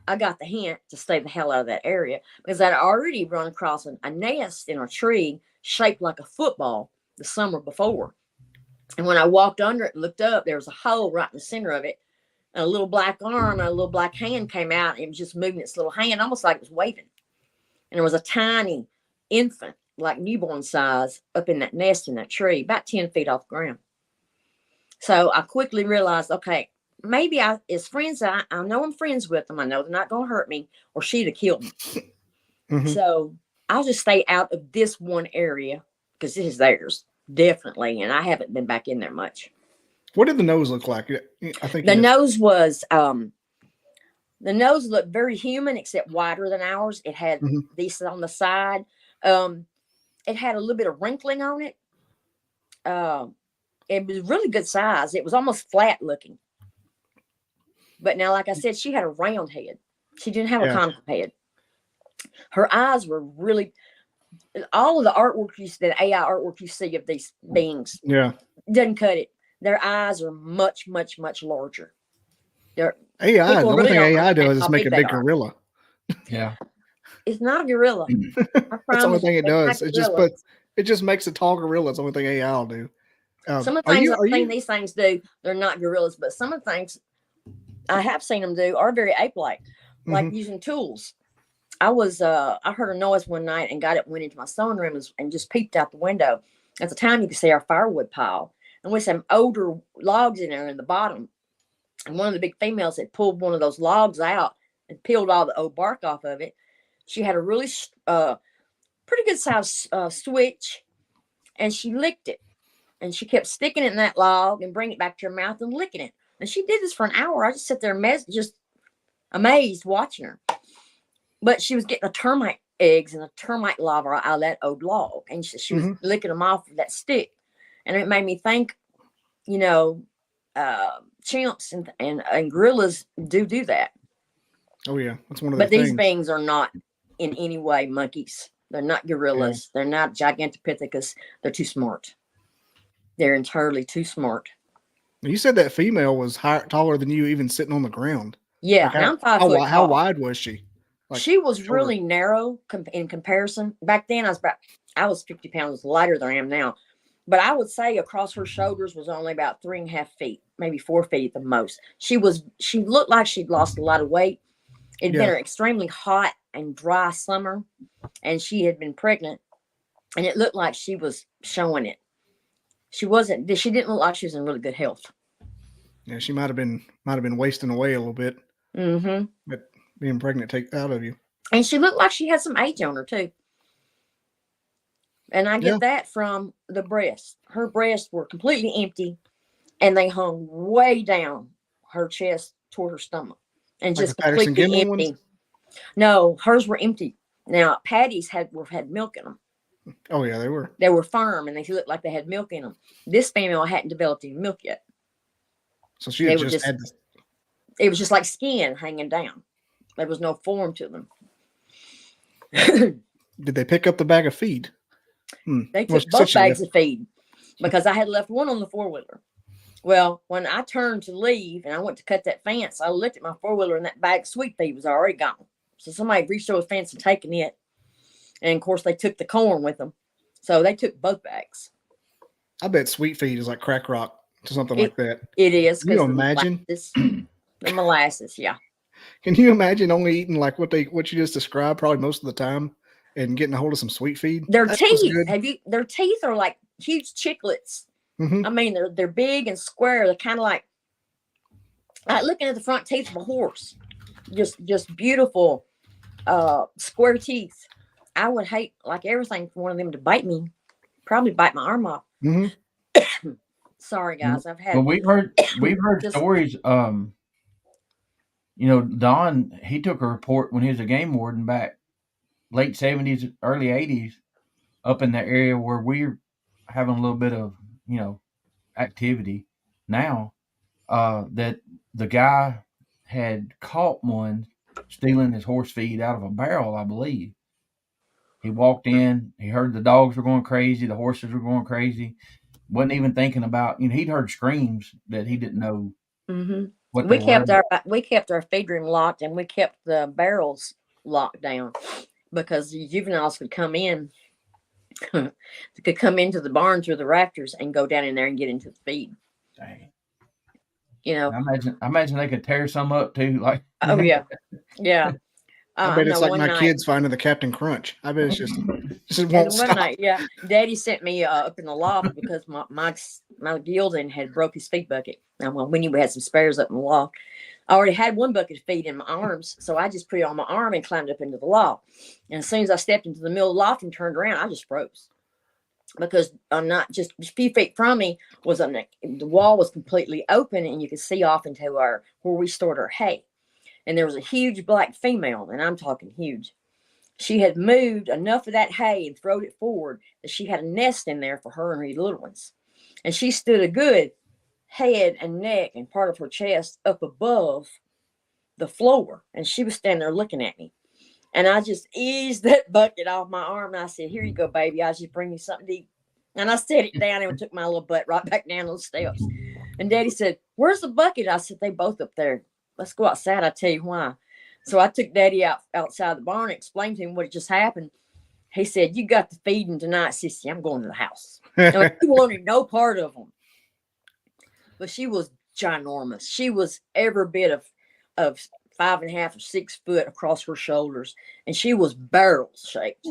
Speaker 7: I got the hint to stay the hell out of that area because I'd already run across a nest in a tree shaped like a football the summer before. And when I walked under it and looked up, there was a hole right in the center of it. And a little black arm and a little black hand came out. And it was just moving its little hand, almost like it was waving. And there was a tiny infant, like newborn size, up in that nest in that tree, about 10 feet off the ground. So I quickly realized, okay, maybe as friends, I know I'm friends with them. I know they're not going to hurt me, or she'd have killed me. Mm-hmm. So I'll just stay out of this one area because this is theirs, definitely. And I haven't been back in there much.
Speaker 5: What did the nose look like? I think
Speaker 7: the nose was, the nose looked very human, except wider than ours. It had these on the side. It had a little bit of wrinkling on it. it was really good size. It was almost flat looking. But now, like I said, she had a round head. She didn't have a conical head. Her eyes were really, all of the artwork that AI artwork you see of these beings, doesn't cut it. Their eyes are much, much, much larger. They're
Speaker 5: AI. The only thing AI does is make a big gorilla.
Speaker 6: Yeah,
Speaker 7: it's not a gorilla.
Speaker 5: That's the only thing it does. It just makes a tall gorilla. It's the only thing AI will do.
Speaker 7: Some of the things these things do, they're not gorillas, but some of the things I have seen them do are very ape-like, like using tools. I heard a noise one night and went into my sewing room and just peeped out the window. At the time, you could see our firewood pile, and with some older logs in there in the bottom. And one of the big females had pulled one of those logs out and peeled all the old bark off of it. She had a really pretty good sized switch, and she licked it. And she kept sticking it in that log and bringing it back to her mouth and licking it. And she did this for an hour. I just sat there just amazed watching her. But she was getting a termite eggs and a termite larva out of that old log. And she was licking them off with that stick. And it made me think, chimps and gorillas do that.
Speaker 5: Oh, yeah. That's one of the
Speaker 7: things. But these beings are not in any way monkeys. They're not gorillas. Yeah. They're not Gigantopithecus. They're too smart. They're entirely too smart.
Speaker 5: You said that female was taller than you, even sitting on the ground.
Speaker 7: Yeah, like I'm 5 foot tall.
Speaker 5: How wide was she?
Speaker 7: She was really narrow in comparison. Back then, I was 50 pounds lighter than I am now. But I would say across her shoulders was only about 3.5 feet, maybe 4 feet at the most. She looked like she'd lost a lot of weight. It'd been an extremely hot and dry summer, and she had been pregnant, and it looked like she was showing it. She didn't look like she was in really good health.
Speaker 5: Yeah, she might have been wasting away a little bit. Mm-hmm. But being pregnant takes out of you.
Speaker 7: And she looked like she had some age on her too. And I get that from the breasts. Her breasts were completely empty, and they hung way down her chest toward her stomach, and like just completely empty. Ones? No, hers were empty. Now Patty's had milk in them.
Speaker 5: Oh yeah, they were.
Speaker 7: They were firm, and they looked like they had milk in them. This female hadn't developed any milk yet,
Speaker 5: so she had just had.
Speaker 7: It was just like skin hanging down. There was no form to them.
Speaker 5: Did they pick up the bag of feed?
Speaker 7: They took both bags of feed because I had left one on the four-wheeler. Well, when I turned to leave and I went to cut that fence, I looked at my four-wheeler and that bag of sweet feed was already gone. So somebody reached over the fence and taken it. And of course, they took the corn with them. So they took both bags.
Speaker 5: I bet sweet feed is like crack rock or something like that.
Speaker 7: It is.
Speaker 5: Can you imagine?
Speaker 7: The molasses, yeah.
Speaker 5: Can you imagine only eating like what you just described probably most of the time and getting a hold of some sweet feed?
Speaker 7: Their teeth, their teeth are like huge chiclets. Mm-hmm. I mean, they're big and square. They're kind of like looking at the front teeth of a horse. Just beautiful square teeth. I would hate like everything for one of them to bite me. Probably bite my arm off. Mm-hmm. Sorry, guys.
Speaker 6: Well, we've heard stories. Don, he took a report when he was a game warden back late 70s, early 80s, up in the area where we're having a little bit of, activity now, that the guy had caught one stealing his horse feed out of a barrel, I believe. He walked in, he heard the dogs were going crazy, the horses were going crazy, wasn't even thinking about, he'd heard screams that he didn't know. Mm-hmm. We kept our feed room locked, and we kept the barrels locked down because the juveniles could come in. They could come into the barn through the rafters and go down in there and get into the feed. Dang.
Speaker 7: I
Speaker 6: imagine they could tear some up too. Like,
Speaker 7: oh yeah, yeah.
Speaker 5: I bet it's like my kids finding the Captain Crunch. I bet it's just won't stop.
Speaker 7: One night, yeah, Daddy sent me up in the loft because my gelding had broke his feed bucket. Now, we knew we had some spares up in the loft. I already had one bucket of feed in my arms, so I just put it on my arm and climbed up into the loft. And as soon as I stepped into the middle of the loft and turned around, I just froze because I'm not just a few feet from me the wall was completely open, and you could see off into where we stored our hay. And there was a huge black female, and I'm talking huge. She had moved enough of that hay and thrown it forward that she had a nest in there for her and her little ones. and she stood a good head and neck and part of her chest up above the floor, and she was standing there looking at me. And I just eased that bucket off my arm, and I said, "Here you go, baby. I just bring you something to eat." And I set it down and took my little butt right back down those steps. And Daddy said, "Where's the bucket?" I said, "They both up there. Let's go outside. I'll tell you why." So I took Daddy outside the barn and explained to him what had just happened. He said, "You got the feeding tonight, Sissy. I'm going to the house." And he wanted no part of them. But she was ginormous. She was every bit of 5.5 or 6 foot across her shoulders, and she was barrel shaped.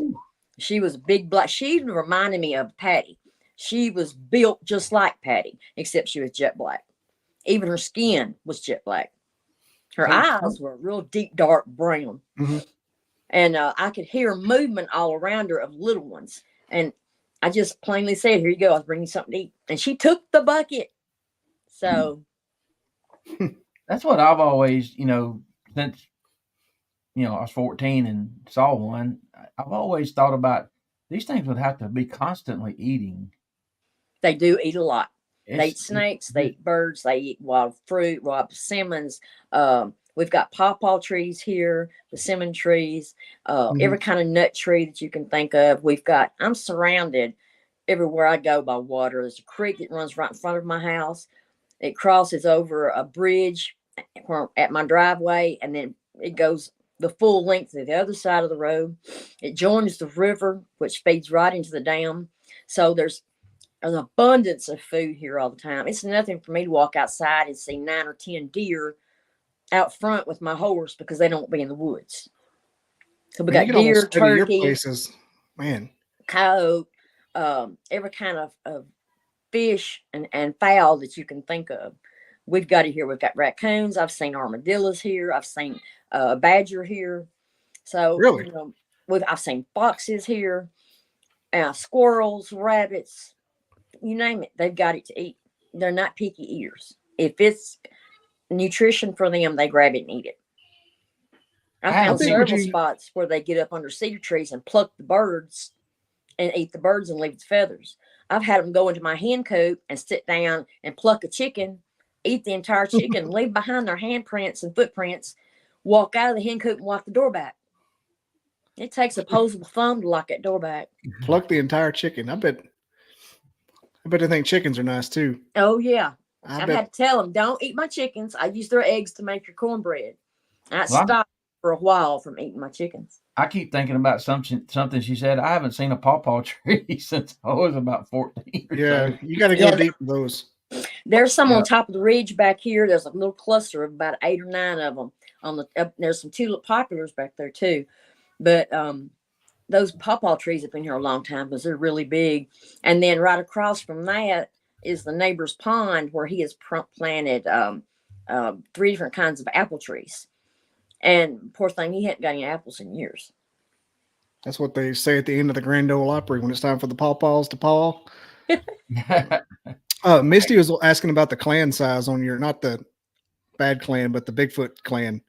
Speaker 7: She was big black. She reminded me of Patty. She was built just like Patty, except she was jet black. Even her skin was jet black. Her eyes were real deep dark brown.
Speaker 5: Mm-hmm.
Speaker 7: And I could hear movement all around her of little ones. And I just plainly said, "Here you go. I was bringing you something to eat." And she took the bucket. So
Speaker 6: that's what I've always, since, I was 14 and saw one, I've always thought about these things would have to be constantly eating.
Speaker 7: They do eat a lot. They eat snakes, they eat birds, they eat wild fruit, wild persimmons. We've got pawpaw trees here, persimmon trees, every kind of nut tree that you can think of. I'm surrounded everywhere I go by water. There's a creek that runs right in front of my house. It crosses over a bridge at my driveway, and then it goes the full length to the other side of the road. It joins the river, which feeds right into the dam. So there's an abundance of food here all the time. It's nothing for me to walk outside and see 9 or 10 deer out front with my horse because they don't be in the woods. So we got deer, turkey,
Speaker 5: places, man,
Speaker 7: coyote, every kind of fish and fowl that you can think of. We've got it here. We've got raccoons. I've seen armadillos here. I've seen a badger here. So
Speaker 5: really,
Speaker 7: I've seen foxes here, squirrels, rabbits, you name it. They've got it to eat. They're not picky eaters. If it's nutrition for them, they grab it and eat it. I found several spots where they get up under cedar trees and pluck the birds and eat the birds and leave the feathers. I've had them go into my hen coop and sit down and pluck a chicken, eat the entire chicken, leave behind their handprints and footprints, walk out of the hen coop and walk the door back. It takes a opposable thumb to lock that door back.
Speaker 5: Pluck the entire chicken. I bet they think chickens are nice too.
Speaker 7: Oh yeah. I've had to tell them, "Don't eat my chickens. I use their eggs to make your cornbread." And I stopped for a while from eating my chickens.
Speaker 6: I keep thinking about something she said. I haven't seen a pawpaw tree since I was about 14.
Speaker 5: Yeah, you got to go deep with those.
Speaker 7: There's some on top of the ridge back here. There's a little cluster of about 8 or 9 of them. There's some tulip populars back there too. But those pawpaw trees have been here a long time because they're really big. And then right across from that is the neighbor's pond where he has planted 3 different kinds of apple trees. And poor thing, he hadn't got any apples in years.
Speaker 5: That's what they say at the end of the Grand Ole Opry when it's time for the pawpaws to paw. Misty was asking about the clan size on your, not the bad clan, but the Bigfoot clan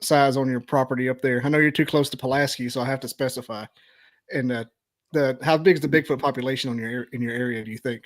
Speaker 5: size on your property up there. I know you're too close to Pulaski, so I have to specify. And how big is the Bigfoot population in your area, do you think?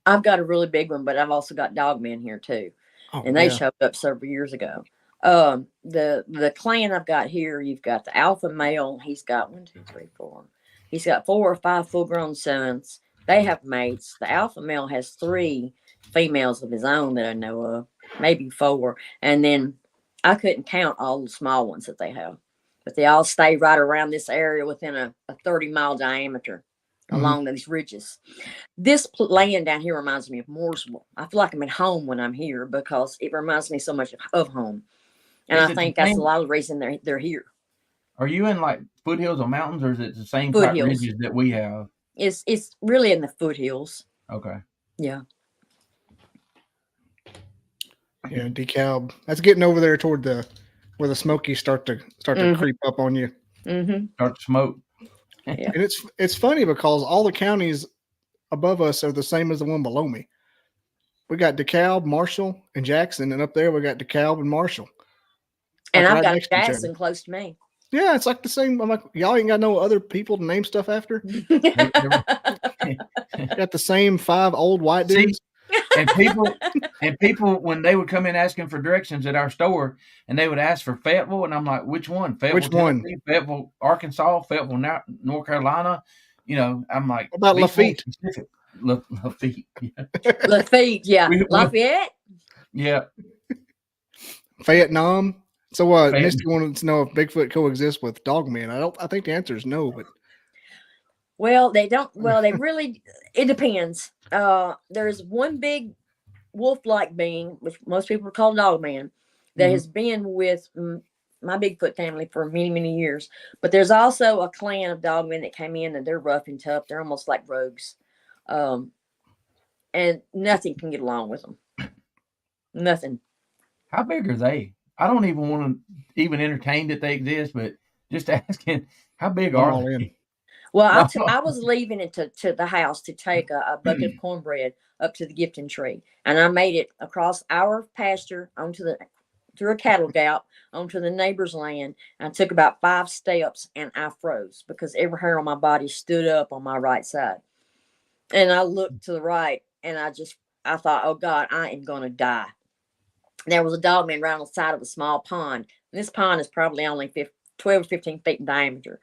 Speaker 7: I've got a really big one, but I've also got Dogman here too. And they showed up several years ago. The clan I've got here, you've got the alpha male. He's got 1, 2, 3, 4. He's got 4 or 5 full-grown sons. They have mates. The alpha male has 3 females of his own that I know of, maybe 4. And then I couldn't count all the small ones that they have, but they all stay right around this area within a 30-mile diameter along these ridges. This land down here reminds me of Mooresville. I feel like I'm at home when I'm here because it reminds me so much of home. And I think that's a lot of the reason they're here.
Speaker 6: Are you in like foothills or mountains, or is it the same type ridges that we have?
Speaker 7: It's really in the foothills.
Speaker 6: Okay.
Speaker 7: Yeah.
Speaker 5: Yeah, DeKalb. That's getting over there toward where the Smokies start to creep up on you.
Speaker 7: Mm-hmm.
Speaker 6: Start to smoke.
Speaker 7: Yeah.
Speaker 5: And it's funny because all the counties above us are the same as the one below me. We got DeKalb, Marshall, and Jackson, and up there we got DeKalb and Marshall.
Speaker 7: And I've got Jackson close to me.
Speaker 5: Yeah, it's like the same. I'm like, y'all ain't got no other people to name stuff after. Got the same 5 old white dudes.
Speaker 6: And people, when they would come in asking for directions at our store, and they would ask for Fayetteville, and I'm like, which one? Fayetteville,
Speaker 5: Which one?
Speaker 6: Tennessee, Fayetteville, Arkansas, Fayetteville, North Carolina. You know, I'm like,
Speaker 5: what about Lafitte?
Speaker 6: Lafitte, yeah.
Speaker 7: Lafitte, yeah. Lafayette.
Speaker 6: Yeah.
Speaker 5: Vietnam. So Misty wanted to know if Bigfoot coexists with Dogman. I think the answer is no, but
Speaker 7: well, they don't. Well, they really. It depends. There's one big wolf-like being, which most people call Dogman, that has been with my Bigfoot family for many, many years. But there's also a clan of Dogmen that came in, and they're rough and tough. They're almost like rogues, and nothing can get along with them. Nothing.
Speaker 6: How big are they? I don't even want to even entertain that they exist, but just asking, how big are they?
Speaker 7: Well, I was leaving it to the house to take a bucket of cornbread up to the gifting tree, and I made it across our pasture through a cattle gap onto the neighbor's land. And I took about 5 steps, and I froze because every hair on my body stood up on my right side. And I looked to the right, and I thought, oh God, I am gonna die. There was a Dogman right on the side of a small pond. And this pond is probably only 12 or 15 feet in diameter.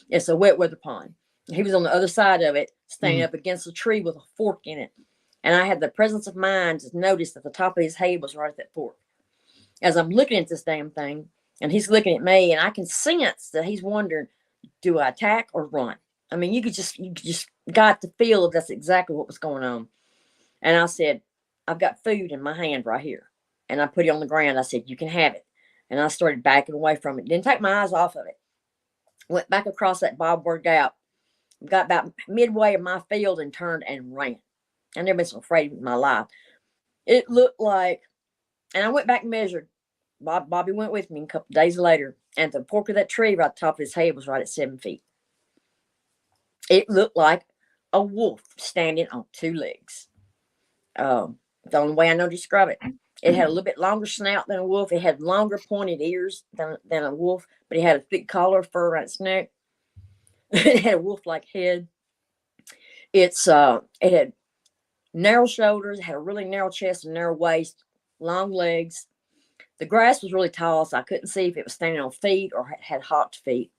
Speaker 7: It's a wet weather pond. He was on the other side of it, standing up against a tree with a fork in it. And I had the presence of mind to notice that the top of his head was right at that fork. As I'm looking at this damn thing, and he's looking at me, and I can sense that he's wondering, do I attack or run? I mean, you just got the feel of that's exactly what was going on. And I said, I've got food in my hand right here. And I put it on the ground. I said, you can have it. And I started backing away from it. Didn't take my eyes off of it. Went back across that barbed wire gap. Got about midway of my field and turned and ran. I never been so afraid in my life. It looked like, and I went back and measured. Bobby went with me a couple of days later. And the fork of that tree right at the top of his head was right at 7 feet. It looked like a wolf standing on 2 legs. The only way I know to describe it. It had a little bit longer snout than a wolf. It had longer pointed ears than a wolf, but it had a thick collar of fur around its neck. It had a wolf-like head. It had narrow shoulders. It had a really narrow chest and narrow waist, long legs. The grass was really tall, so I couldn't see if it was standing on feet or had hopped feet.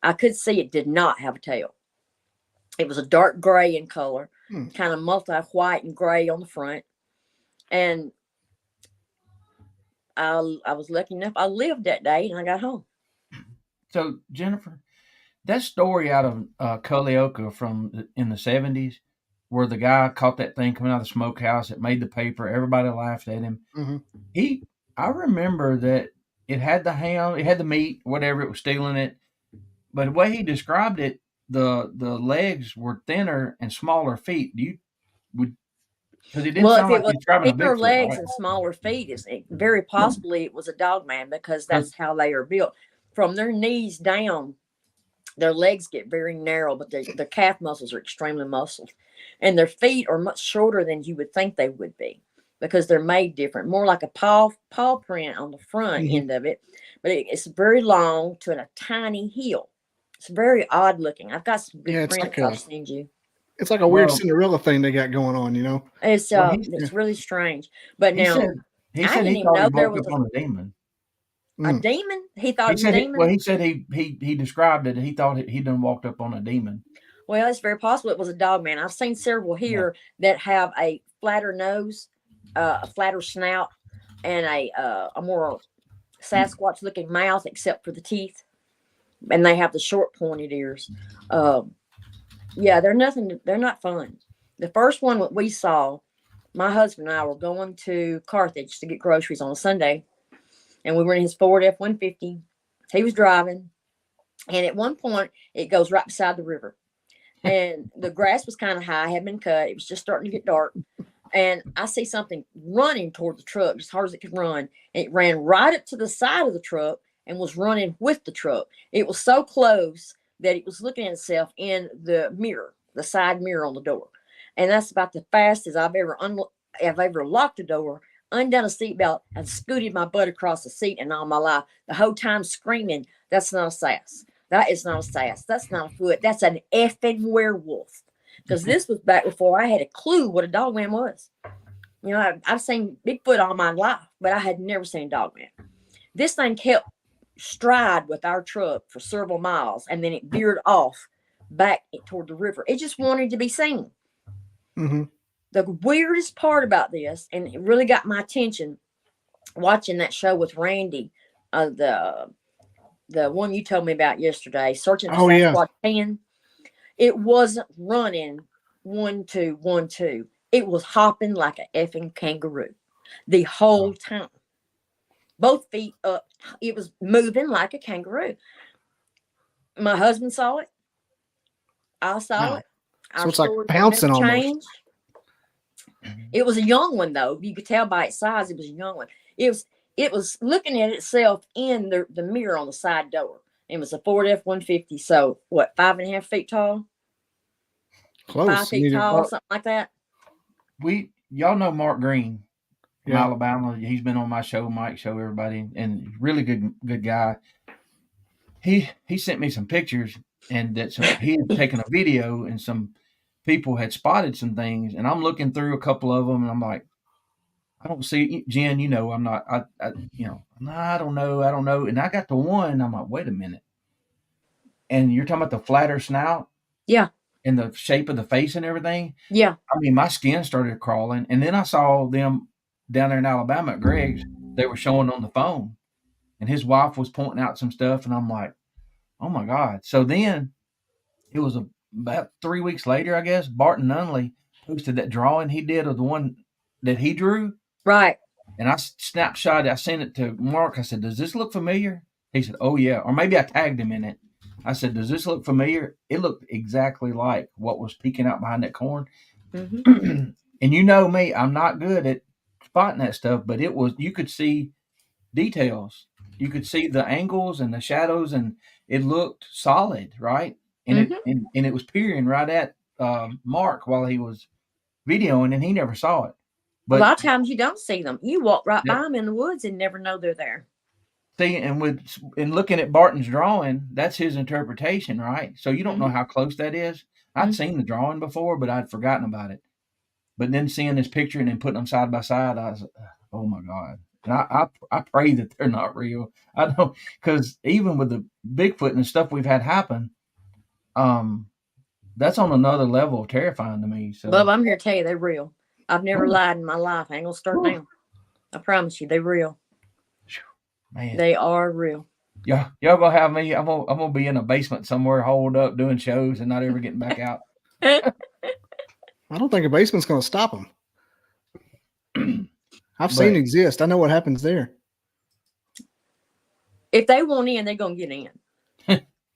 Speaker 7: I could see it did not have a tail. It was a dark gray in color, kind of multi-white and gray on the front. And I was lucky enough. I lived that day, and I got home.
Speaker 6: So, Jennifer, that story out of Culleoka in the 70s, where the guy caught that thing coming out of the smokehouse, it made the paper, everybody laughed at him. I remember that it had the ham, it had the meat, whatever, it was stealing it. But the way he described it, the legs were thinner and smaller feet. Because it didn't sound like describing a Bigfoot,
Speaker 7: legs and smaller feet, is very possibly it was a Dogman, because that's how they are built. From their knees down, their legs get very narrow, but their calf muscles are extremely muscled, and their feet are much shorter than you would think they would be, because they're made different, more like a paw print on the front end of it, but it's very long to a tiny heel. It's very odd looking. I've got some good prints I'll send you.
Speaker 5: It's like a weird Cinderella thing they got going on, you know.
Speaker 7: It's it's really strange. But now
Speaker 6: he said he thought he woke up on a demon.
Speaker 7: A demon? He thought it was a demon?
Speaker 6: Well, he said he described it. He thought he done walked up on a demon.
Speaker 7: Well, it's very possible it was a Dogman. I've seen several here that have a flatter nose, a flatter snout, and a more Sasquatch looking mouth, except for the teeth. And they have the short pointed ears. They're not fun. The first one that we saw, my husband and I were going to Carthage to get groceries on a Sunday, and we were in his Ford F-150. He was driving, and at one point it goes right beside the river, and the grass was kind of high, had been cut. It was just starting to get dark, and I see something running toward the truck as hard as it could run, and it ran right up to the side of the truck and was running with the truck. It was so close that it was looking at itself in the mirror, the side mirror on the door. And that's about the fastest I've ever locked the door undone a seatbelt and scooted my butt across the seat, and all my life, the whole time screaming, "That's not a sass. That is not a sass. That's not a foot. That's an effing werewolf." Because this was back before I had a clue what a dogman was. You know, I've seen Bigfoot all my life, but I had never seen dogman. This thing kept stride with our truck for several miles, and then it veered off back toward the river. It just wanted to be seen.
Speaker 5: Mm-hmm.
Speaker 7: The weirdest part about this, and it really got my attention, watching that show with Randy, the one you told me about yesterday, Searching for Sasquatch 10, it wasn't running 1 2 1 2. It was hopping like an effing kangaroo the whole time. Both feet up. It was moving like a kangaroo. My husband saw it. I saw it.
Speaker 5: So it's like pouncing almost.
Speaker 7: It was a young one, though. You could tell by its size it was a young one. It was looking at itself in the mirror on the side door. It was a Ford F-150. So what, 5.5 feet tall?
Speaker 5: Close.
Speaker 7: 5 feet tall, something like that.
Speaker 6: Y'all know Mark Green from Alabama. He's been on my show, Mike show, everybody, and really good guy. He sent me some pictures, and that he had taken a video, and some people had spotted some things, and I'm looking through a couple of them, and I'm like, I don't see, Jen, you know, I'm not, I don't know. And I got to one, and I'm like, wait a minute. And you're talking about the flatter snout?
Speaker 7: Yeah.
Speaker 6: And the shape of the face and everything?
Speaker 7: Yeah.
Speaker 6: I mean, my skin started crawling. And then I saw them down there in Alabama at Greg's. They were showing on the phone. And his wife was pointing out some stuff. And I'm like, oh, my God. So then it was about 3 weeks later, I guess, Barton Nunley posted that drawing he did of the one that he drew.
Speaker 7: Right.
Speaker 6: And I snapshot it. I sent it to Mark. I said, does this look familiar? He said, oh, yeah. Or maybe I tagged him in it. I said, does this look familiar? It looked exactly like what was peeking out behind that corn. Mm-hmm. And you know me, I'm not good at spotting that stuff, but you could see details. You could see the angles and the shadows, and it looked solid, right? And it was peering right at Mark while he was videoing, and he never saw it. But
Speaker 7: a lot of times you don't see them. You walk right by them in the woods and never know they're there.
Speaker 6: See, and looking at Barton's drawing, that's his interpretation, right? So you don't know how close that is. I'd seen the drawing before, but I'd forgotten about it. But then seeing this picture and then putting them side by side, I was, oh my God. And I pray that they're not real. I don't, because even with the Bigfoot and stuff we've had happen, that's on another level of terrifying to me. So,
Speaker 7: Bub, I'm here to tell you they're real. I've never lied in my life. I ain't gonna start now. I promise you, they're real.
Speaker 6: Man.
Speaker 7: They are real.
Speaker 6: Y'all gonna have me. I'm gonna be in a basement somewhere, holed up, doing shows, and not ever getting back out.
Speaker 5: I don't think a basement's gonna stop them. I've seen it exist. I know what happens there.
Speaker 7: If they want in, they're gonna get in.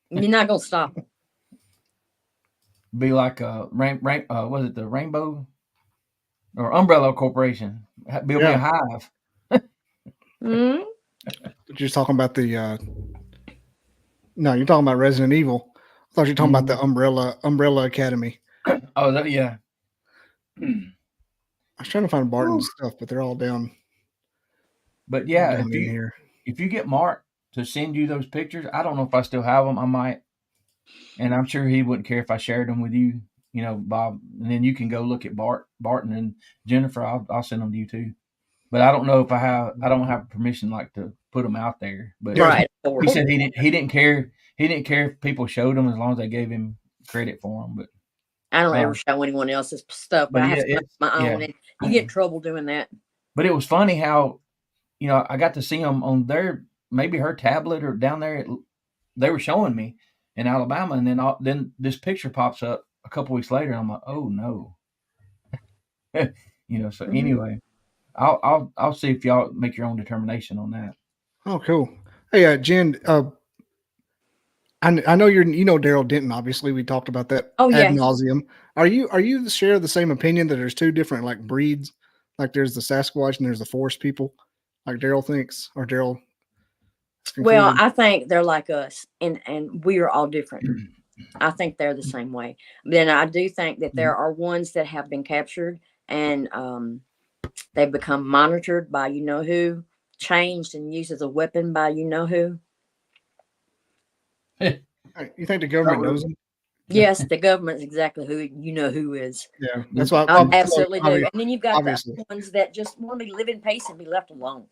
Speaker 7: You're not gonna stop them.
Speaker 6: Be like was it the Rainbow or Umbrella Corporation? Be a hive.
Speaker 7: Mm-hmm.
Speaker 5: But you're talking about no, you're talking about Resident Evil. I thought you were talking about the Umbrella Academy.
Speaker 6: Oh, yeah.
Speaker 5: I was trying to find Barton's stuff, but they're all down.
Speaker 6: But yeah, if you get Mark to send you those pictures, I don't know if I still have them. I might, and I'm sure he wouldn't care if I shared them with you, Bob. And then you can go look at Barton and Jennifer. I'll send them to you too. But I don't know if I don't have permission to put them out there. But
Speaker 7: right.
Speaker 6: He said he didn't care. He didn't care if people showed them as long as they gave him credit for them. But
Speaker 7: I don't ever show anyone else's stuff, but I have to my own, and you get in trouble doing that.
Speaker 6: But it was funny how, I got to see them on maybe her tablet or down there. They were showing me in Alabama, and then this picture pops up a couple weeks later, and I'm like, oh no. So anyway. I'll see if y'all make your own determination on that.
Speaker 5: Oh, cool. Hey, Jen, I know you know Daryl Denton. Obviously, we talked about that ad nauseum. Are you share the same opinion that there's two different breeds? Like there's the Sasquatch and there's the forest people, like Daryl thinks, or Daryl.
Speaker 7: Well, I think they're like us, and we are all different. I think they're the same way. Then I do think that there are ones that have been captured, and They've become monitored by you know who, changed and used as a weapon by you know who.
Speaker 5: You think the government knows them?
Speaker 7: Yes, the government's exactly who you know who is.
Speaker 5: Yeah, that's why
Speaker 7: I absolutely do.
Speaker 5: obviously,
Speaker 7: And then you've got
Speaker 5: obviously.
Speaker 7: the ones that just want to live in peace and be left alone.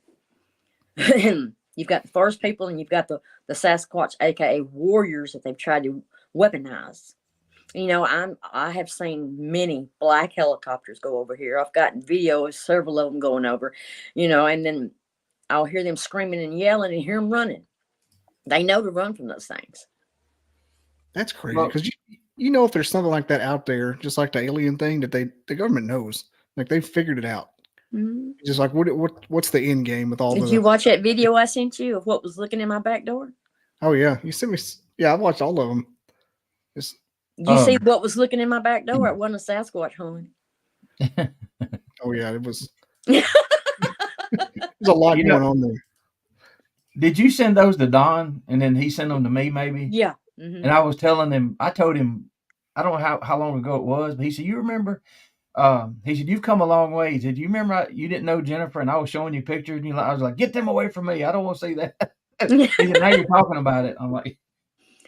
Speaker 7: You've got the forest people, and you've got the Sasquatch, aka warriors, that they've tried to weaponize. You know, I have seen many black helicopters go over here. I've gotten video of several of them going over, you know, and then I'll hear them screaming and yelling and hear them running. They know to run from those things.
Speaker 5: That's crazy because you know if there's something like that out there, just like the alien thing, that the government knows, like they figured it out. Mm-hmm. Just like what's the end game with all?
Speaker 7: Did you watch that video I sent you of what was looking in my back door?
Speaker 5: Oh yeah, you sent me. Yeah, I watched all of them.
Speaker 7: You see what was looking in my back door? It wasn't a Sasquatch home.
Speaker 5: Oh yeah, it was. There's a lot going on there.
Speaker 6: Did you send those to Don and then he sent them to me maybe?
Speaker 7: Yeah. Mm-hmm.
Speaker 6: And I was telling him, I told him, I don't know how long ago it was, but he said, you remember, he said, you've come a long way. He said, you remember you didn't know Jennifer and I was showing you pictures and I was like, get them away from me. I don't want to see that. He said, now you're talking about it. I'm like,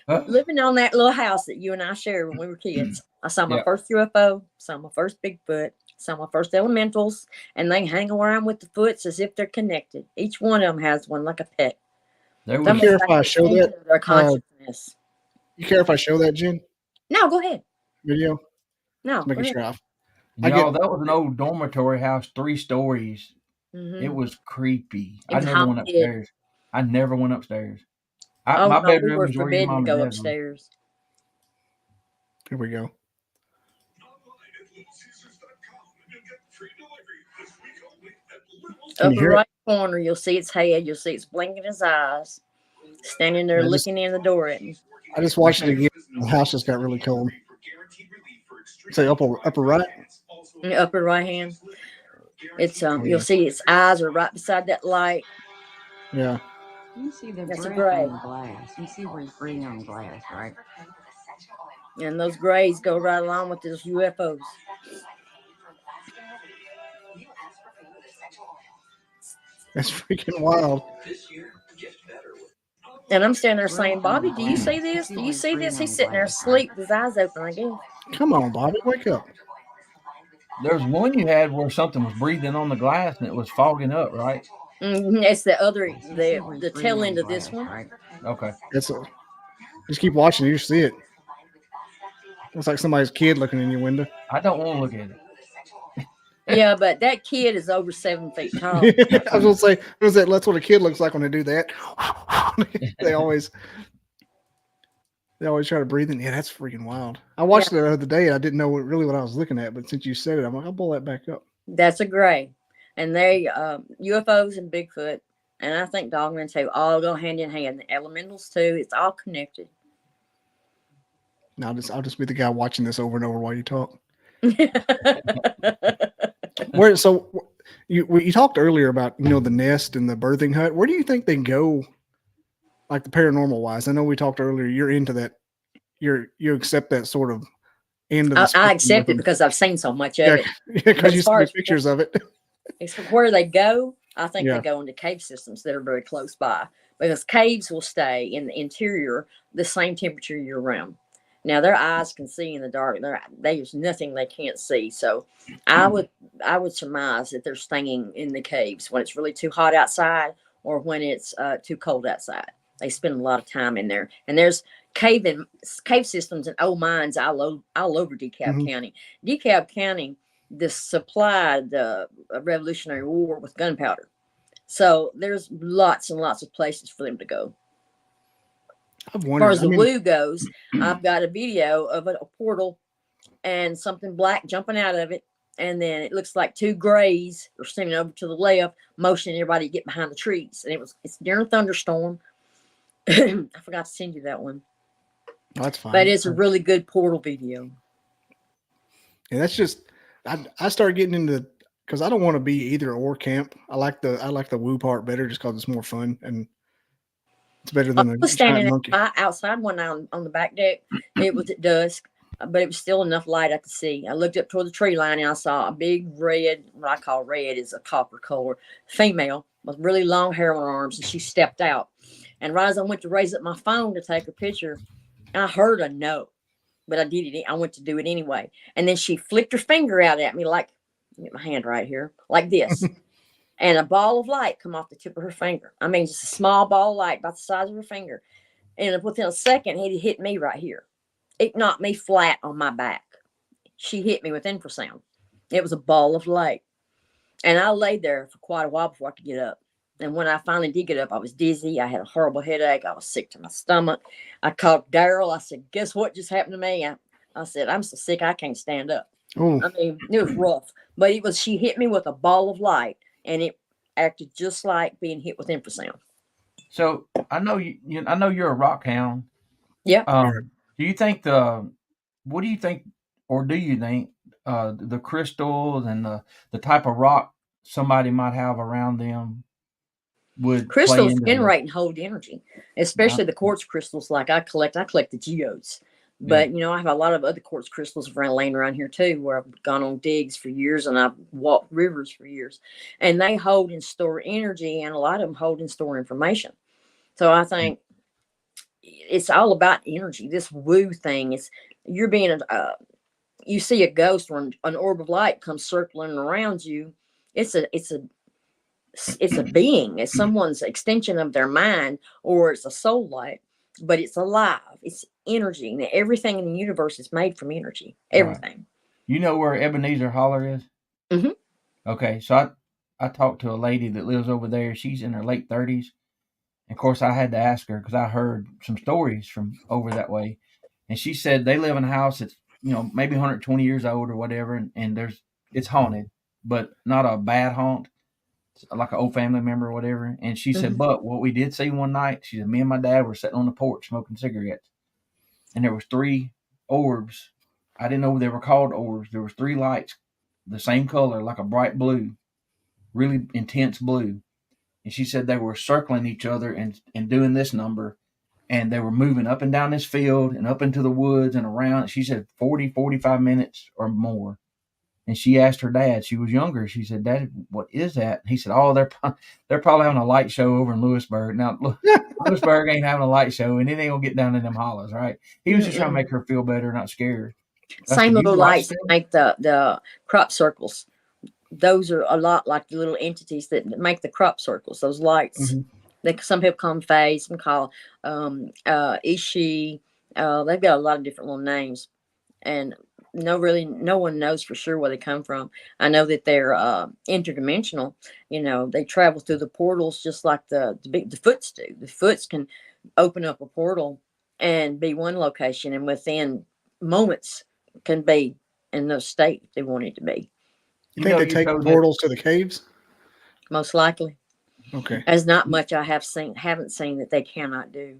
Speaker 6: huh?
Speaker 7: Living on that little house that you and I shared when we were kids. I saw my first UFO, saw my first Bigfoot, saw my first elementals, and they hang around with the foots as if they're connected. Each one of them has one like a pet.
Speaker 5: You care if I show that?
Speaker 7: Their consciousness.
Speaker 5: You care if I show that, Jen?
Speaker 7: No, go ahead.
Speaker 5: Video?
Speaker 7: No.
Speaker 5: Make it sure.
Speaker 6: That was an old dormitory house, 3 stories. Mm-hmm. It was creepy. I never went upstairs. My bedroom was
Speaker 7: forbidden to go upstairs.
Speaker 5: Here we go.
Speaker 7: Upper right corner, you'll see its head. You'll see it's blinking its eyes, standing there looking in the door at me.
Speaker 5: I just watched it again. The house just got really cold. Say upper right.
Speaker 7: Upper right hand. It's you'll see its eyes are right beside that light.
Speaker 5: Yeah.
Speaker 8: You see the
Speaker 7: That's
Speaker 8: gray on the glass. You see where it's green on the glass, right?
Speaker 7: And those grays go right along with those UFOs.
Speaker 5: That's freaking wild.
Speaker 7: And I'm standing there saying, Bobby, do you see this? Do you see this? He's sitting there asleep with his eyes open, I guess.
Speaker 5: Come on, Bobby, wake up.
Speaker 6: There's one you had where something was breathing on the glass and it was fogging up, right?
Speaker 7: It's the other, the tail end of this one.
Speaker 8: Right?
Speaker 6: Okay.
Speaker 5: Just keep watching, you see it. Looks like somebody's kid looking in your window.
Speaker 6: I don't want to look at it.
Speaker 7: Yeah, but that kid is over 7 feet tall.
Speaker 5: I was gonna say, that's what a kid looks like when they do that. they always try to breathe in. Yeah, that's freaking wild. I watched it the other day. I didn't know what I was looking at, but since you said it, I'm like, I'll pull that back up.
Speaker 7: That's a gray, and they UFOs and Bigfoot, and I think Dogman too, all go hand in hand. The elementals too. It's all connected.
Speaker 5: Now I'll just be the guy watching this over and over while you talk. You talked earlier about the nest and the birthing hut. Where do you think they go, like the paranormal wise? I know we talked earlier. You're into that. You accept that sort of end of.
Speaker 7: I accept it because I've seen so much of it.
Speaker 5: Because you see pictures of it.
Speaker 7: It's where they go. I think they go into cave systems that are very close by, because caves will stay in the interior the same temperature year round. Now their eyes can see in the dark. There's nothing they can't see. So I would surmise that they're staying in the caves when it's really too hot outside or when it's too cold outside. They spend a lot of time in there. And there's cave systems and old mines all over DeKalb County. DeKalb County supplied the Revolutionary War with gunpowder. So there's lots and lots of places for them to go. As far as the woo goes, I've got a video of a portal and something black jumping out of it. And then it looks like 2 grays are standing over to the left, motioning everybody to get behind the trees. And it's during a thunderstorm. I forgot to send you that one.
Speaker 5: That's fine.
Speaker 7: But it's a really good portal video.
Speaker 5: And that's just, I started getting into, because I don't want to be either or camp. I like the woo part better just because it's more fun and it's better than
Speaker 7: I was standing outside one night on the back deck. It was at dusk, but it was still enough light I could see. I looked up toward the tree line and I saw a big red, what I call red is a copper color, female with really long hair on her arms, and she stepped out. And right as I went to raise up my phone to take a picture, I heard a no, but I did it. I went to do it anyway. And then she flicked her finger out at me like, get my hand right here, like this. And a ball of light come off the tip of her finger. I mean, just a small ball of light about the size of her finger. And within a second, it hit me right here. It knocked me flat on my back. She hit me with infrasound. It was a ball of light. And I laid there for quite a while before I could get up. And when I finally did get up, I was dizzy. I had a horrible headache. I was sick to my stomach. I called Daryl. I said, guess what just happened to me? I said, I'm so sick I can't stand up.
Speaker 5: Ooh.
Speaker 7: I mean, it was rough. But she hit me with a ball of light, and it acted just like being hit with infrasound.
Speaker 6: So I know I know you're a rock hound.
Speaker 7: Yeah.
Speaker 6: Do you think the crystals and the type of rock somebody might have around them would
Speaker 7: crystals
Speaker 6: play into
Speaker 7: generate and hold energy, especially the quartz crystals. Like I collect the geodes, but I have a lot of other quartz crystals laying around here too, where I've gone on digs for years and I've walked rivers for years, and they hold and store energy, and a lot of them hold and store information. So I think it's all about energy. This woo thing is you're being you see a ghost or an orb of light comes circling around you. It's a being. It's someone's extension of their mind, or it's a soul light, but it's alive. It's energy. And everything in the universe is made from energy. Everything.
Speaker 6: Right. You know where Ebenezer Holler is?
Speaker 7: Mm-hmm.
Speaker 6: Okay, so I talked to a lady that lives over there. She's in her late 30s. Of course, I had to ask her because I heard some stories from over that way. And she said they live in a house that's, maybe 120 years old or whatever. And it's haunted, but not a bad haunt, like an old family member or whatever. And she said, but what we did see one night, she said, me and my dad were sitting on the porch smoking cigarettes. And there was 3 orbs. I didn't know they were called orbs. There was 3 lights, the same color, like a bright blue, really intense blue. And she said they were circling each other and doing this number. And they were moving up and down this field and up into the woods and around. She said 40, 45 minutes or more. And she asked her dad, she was younger. She said, Dad, what is that? And he said, oh, they're probably having a light show over in Lewisburg. Now, Lewisburg ain't having a light show, and it ain't going to get down in them hollows, right? He was just trying to make her feel better, not scared.
Speaker 7: Same little lights that make the crop circles. Those are a lot like the little entities that make the crop circles, those lights. Mm-hmm. Some people call them fae, some call Ishi. They've got a lot of different little names. And no one knows for sure where they come from. I know that they're interdimensional. They travel through the portals just like the Foots do. The Foots can open up a portal and be one location, and within moments can be in the state they want it to be.
Speaker 5: You think they take portals to the caves?
Speaker 7: Most likely.
Speaker 5: Okay.
Speaker 7: There's not much I haven't seen that they cannot do,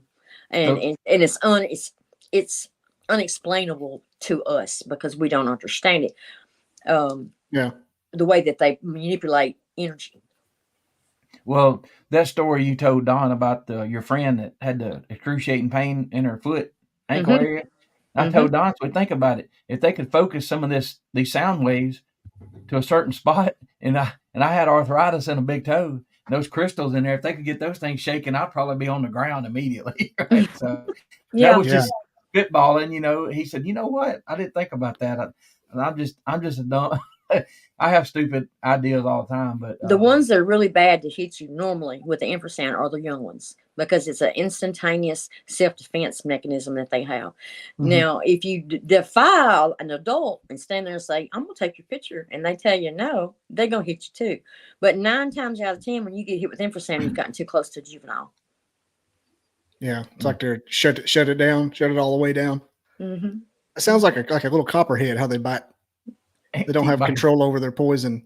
Speaker 7: and it's unexplainable to us because we don't understand it. The way that they manipulate energy.
Speaker 6: Well, that story you told Don about your friend that had the excruciating pain in her foot ankle area. I told Don, so think about it. If they could focus some of these sound waves to a certain spot, and I had arthritis in a big toe, those crystals in there, if they could get those things shaking, I'd probably be on the ground immediately. Right? So that was just spitballing. He said, you know what? I didn't think about that. I'm just a dumb. I have stupid ideas all the time, but
Speaker 7: the ones that are really bad to hit you normally with the infrasound are the young ones because it's an instantaneous self-defense mechanism that they have. Now, if you defy an adult and stand there and say, I'm going to take your picture, and they tell you no, they're going to hit you too. But 9 times out of 10, when you get hit with infrasound, you've gotten too close to a juvenile.
Speaker 5: Yeah, it's like they're shut it down, shut it all the way down.
Speaker 7: Mm-hmm.
Speaker 5: It sounds like a little copperhead, how they bite. They don't have control over their poison.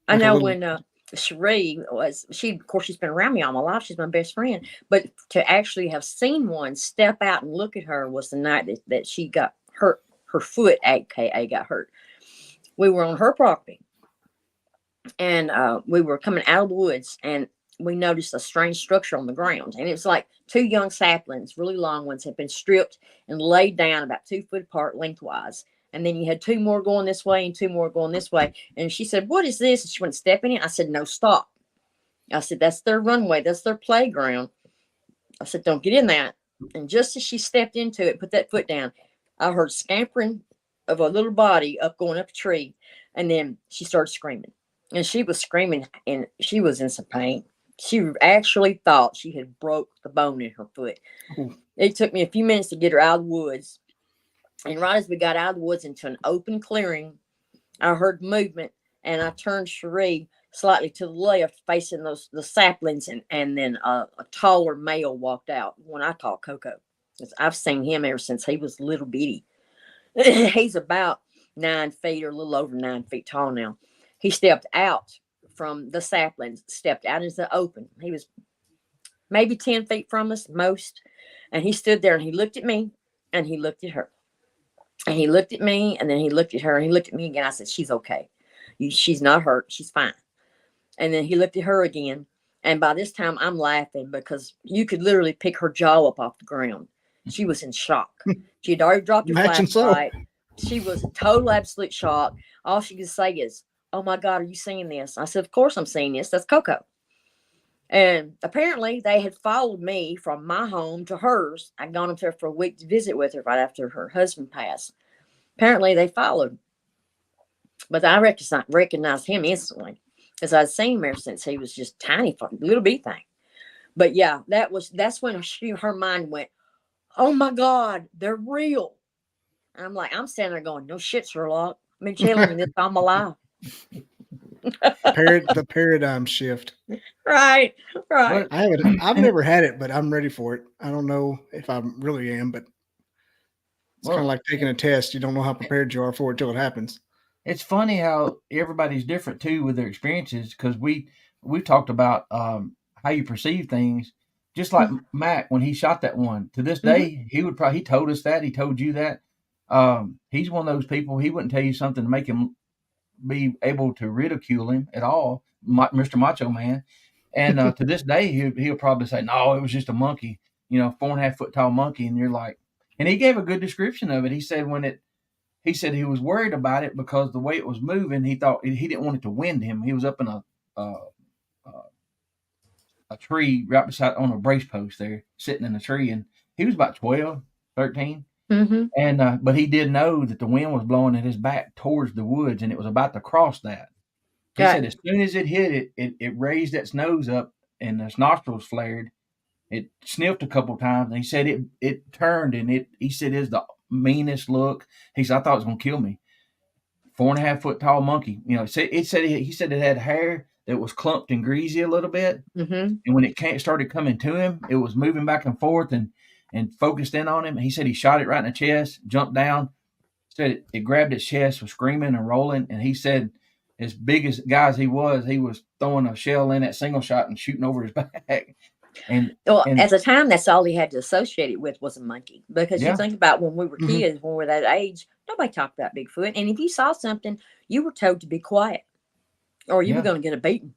Speaker 7: I know when Cherie of course, she's been around me all my life. She's my best friend. But to actually have seen one step out and look at her was the night that she got hurt. Her foot, AKA, got hurt. We were on her property. And we were coming out of the woods. And we noticed a strange structure on the ground. And it was like 2 young saplings, really long ones, had been stripped and laid down about 2 foot apart lengthwise. And then you had 2 more going this way and 2 more going this way. And she said, "What is this?" And she went stepping in. I said, "No, stop." I said, "That's their runway. That's their playground." I said, "Don't get in that." And just as she stepped into it, put that foot down, I heard scampering of a little body going up a tree. And then she started screaming. And she was screaming, and she was in some pain. She actually thought she had broke the bone in her foot. Ooh. It took me a few minutes to get her out of the woods. And right as we got out of the woods into an open clearing, I heard movement, and I turned Cherie slightly to the left, facing the saplings, and then a taller male walked out, one I call Coco. I've seen him ever since he was little bitty. He's about 9 feet or a little over 9 feet tall now. He stepped out from the saplings, stepped out into the open. He was maybe 10 feet from us, most. And he stood there, and he looked at me, and he looked at her. And he looked at me, and then he looked at her, and he looked at me again. I said, "She's okay. She's not hurt. She's fine." And then he looked at her again. And by this time, I'm laughing because you could literally pick her jaw up off the ground. She was in shock. She had already dropped her flashlight. So. She was in total, absolute shock. All she could say is, "Oh, my God, are you seeing this?" I said, "Of course I'm seeing this. That's Coco." And apparently they had followed me from my home to hers. I'd gone up there for a week to visit with her right after her husband passed. Apparently they followed. But I recognized him instantly because I'd seen him ever since he was just tiny, little bitty thing. But yeah, that's when her mind went, "Oh my God, they're real." And I'm standing there going, "No shit, Sherlock. I've been telling you this all my life."
Speaker 5: The paradigm shift.
Speaker 7: Right.
Speaker 5: I've never had it, but I'm ready for it. I don't know if I really am, but it's kind of like taking a test. You don't know how prepared you are for it till it happens.
Speaker 6: It's funny how everybody's different too with their experiences, because we've talked about how you perceive things. Just like Mac, when he shot that one, to this day, he told us that, he told you that. He's one of those people, he wouldn't tell you something to make him be able to ridicule him at all, Mr. Macho Man. And to this day, he'll probably say, "No, it was just a monkey, 4.5 foot tall monkey." And you're like, and he gave a good description of it. He said he said he was worried about it because the way it was moving, he thought he didn't want it to wind him. He was up in a tree right beside on a brace post there, sitting in a tree, and he was about 12, 13.
Speaker 7: Mm-hmm.
Speaker 6: And but he did know that the wind was blowing at his back towards the woods, and it was about to cross that. He said as soon as it hit it raised its nose up, and its nostrils flared. It sniffed a couple times, and he said it turned, and he said it's the meanest look. He said, "I thought it was gonna kill me." 4.5 foot tall monkey. He said it had hair that was clumped and greasy a little bit.
Speaker 7: Mm-hmm.
Speaker 6: And when it started coming to him, it was moving back and forth and focused in on him. He said he shot it right in the chest, jumped down, said it grabbed its chest, was screaming and rolling. And he said, as big as guy as he was throwing a shell in that single shot and shooting over his back. And
Speaker 7: at the time, that's all he had to associate it with was a monkey. Because you think about when we were kids, when we were that age, nobody talked about Bigfoot. And if you saw something, you were told to be quiet, or you were going to get a beating.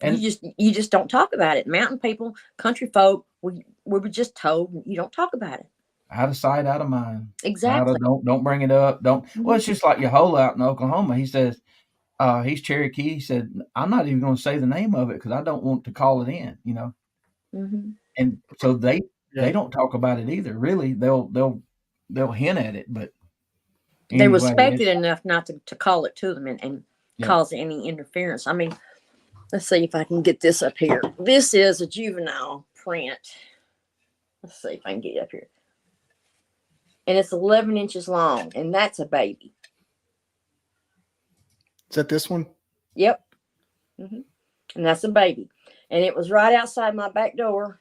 Speaker 7: And you just don't talk about it. Mountain people, country folk, we were just told you don't talk about it.
Speaker 6: Out of sight, out of mind.
Speaker 7: Exactly.
Speaker 6: Don't bring it up. Don't. Well, it's just like your hole out in Oklahoma. He says he's Cherokee. He said, "I'm not even going to say the name of it because I don't want to call it in."
Speaker 7: Mm-hmm.
Speaker 6: And so they don't talk about it either. Really, they'll hint at it, but
Speaker 7: anyway, they respect it enough not to call it to them and cause any interference. I mean, let's see if I can get this up here. This is a juvenile print. Let's see if I can get it up here. And it's 11 inches long, and that's a baby.
Speaker 5: Is that this one?
Speaker 7: Yep. Mm-hmm. And that's a baby. And it was right outside my back door.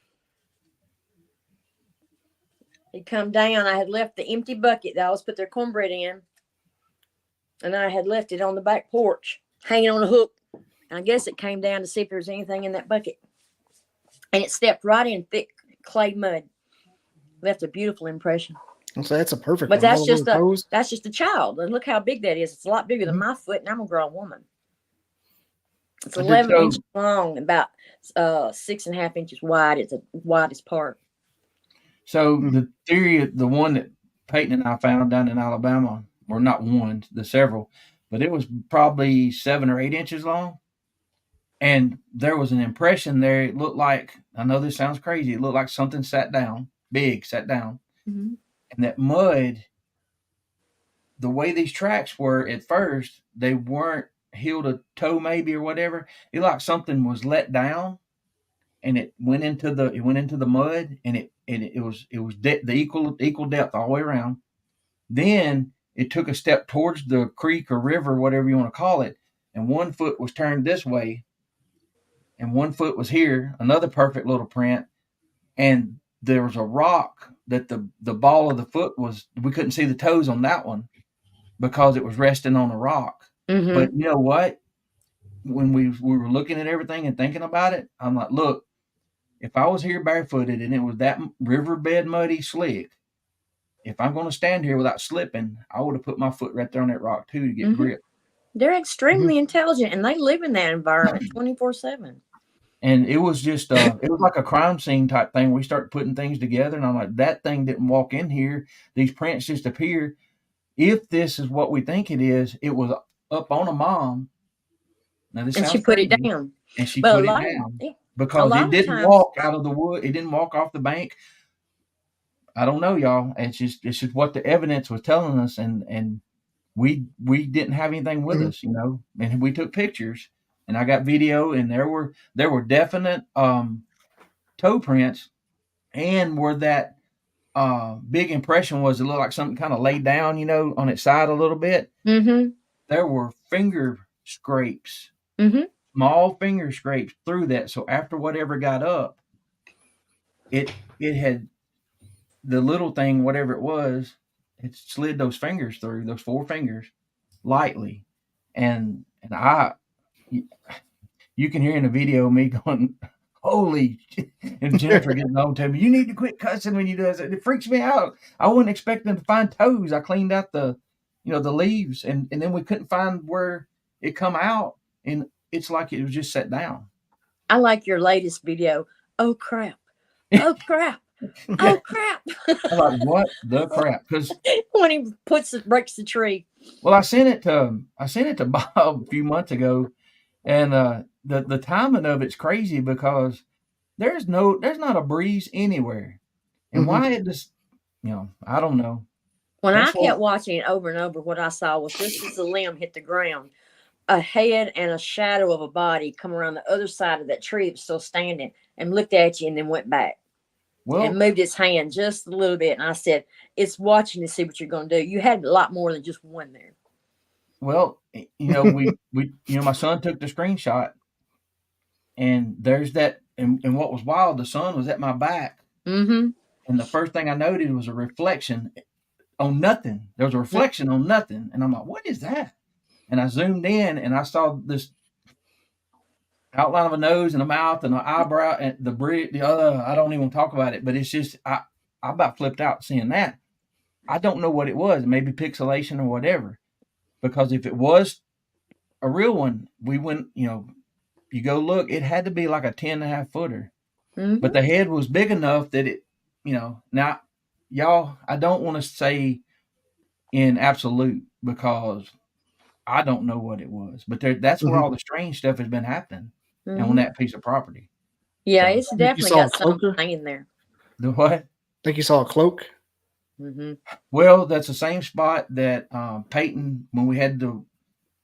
Speaker 7: He'd come down. I had left the empty bucket that I always put their cornbread in. And I had left it on the back porch, hanging on a hook. And I guess it came down to see if there was anything in that bucket. And it stepped right in thick clay mud. Left a beautiful impression.
Speaker 5: So that's a perfect
Speaker 7: but
Speaker 5: one.
Speaker 7: That's just a child. And look how big that is. It's a lot bigger than my foot, and I'm a grown woman. It's 11 inches long, about 6.5 inches wide. It's the widest part.
Speaker 6: So the theory, the one that Peyton and I found down in Alabama, or not one, the several, but it was probably 7 or 8 inches long. And there was an impression there. It looked like, I know this sounds crazy, it looked like something sat down, sat down.
Speaker 7: Mm-hmm.
Speaker 6: And that mud, the way these tracks were at first, they weren't heel to toe maybe or whatever. It looked like something was let down and it went into the mud, and it was the equal depth all the way around. Then it took a step towards the creek or river, whatever you want to call it, and one foot was turned this way, and one foot was here, another perfect little print, and there was a rock that the ball of the foot was, we couldn't see the toes on that one because it was resting on a rock.
Speaker 7: Mm-hmm.
Speaker 6: But you know what? When we were looking at everything and thinking about it, I'm like, look, if I was here barefooted and it was that riverbed muddy slick, if I'm going to stand here without slipping, I would have put my foot right there on that rock too to get grip.
Speaker 7: They're extremely intelligent, and they live in that environment 24/7.
Speaker 6: And it was just, it was like a crime scene type thing. We started putting things together, and I'm like, that thing didn't walk in here. These prints just appear. If this is what we think it is, it was up on a mom. Now, this
Speaker 7: and she put it down.
Speaker 6: And she put it down. Because it didn't walk out of the wood. It didn't walk off the bank. I don't know, y'all. It's just what the evidence was telling us, and we didn't have anything with us, you know. And we took pictures, and I got video, and there were definite toe prints, and where that big impression was, it looked like something kind of laid down, you know, on its side a little bit.
Speaker 7: Mm-hmm.
Speaker 6: There were finger scrapes.
Speaker 7: Mm-hmm.
Speaker 6: Small finger scrapes through that. So after whatever got up, it had the little thing, whatever it was, it slid those fingers through, those 4 fingers, lightly. And you can hear in the video me going, holy, and Jennifer getting on to me, you need to quit cussing when you do this. It freaks me out. I wasn't expecting to find toes. I cleaned out the leaves, and then we couldn't find where it come out. And it's like it was just set down.
Speaker 7: I like your latest video. Oh crap! Oh crap! Oh crap!
Speaker 6: I'm like, what the crap? Because
Speaker 7: when he breaks the tree.
Speaker 6: Well, I sent it to Bob a few months ago, and the timing of it's crazy because there's not a breeze anywhere, and why it just, I don't know.
Speaker 7: When I kept watching it over and over, what I saw was just as the limb hit the ground, a head and a shadow of a body come around the other side of that tree that was still standing and looked at you and then went back. Well, and moved its hand just a little bit. And I said, it's watching to see what you're going to do. You had a lot more than just one there.
Speaker 6: Well, we my son took the screenshot, and there's that. And what was wild, the sun was at my back.
Speaker 7: Mm-hmm.
Speaker 6: And the first thing I noted was a reflection on nothing. There was a reflection on nothing. And I'm like, what is that? And I zoomed in, and I saw this outline of a nose and a mouth and an eyebrow and the bridge. I don't even talk about it, but it's just, I about flipped out seeing that. I don't know what it was, maybe pixelation or whatever, because if it was a real one, we went, you go look, it had to be like a 10.5 footer, but the head was big enough that it, now y'all, I don't want to say in absolute because I don't know what it was, but that's where all the strange stuff has been happening on that piece of property.
Speaker 7: Yeah, so, it's definitely got something in there.
Speaker 6: The what?
Speaker 5: Think you saw a cloak?
Speaker 7: Mm-hmm.
Speaker 6: Well, that's the same spot that Peyton, when we had the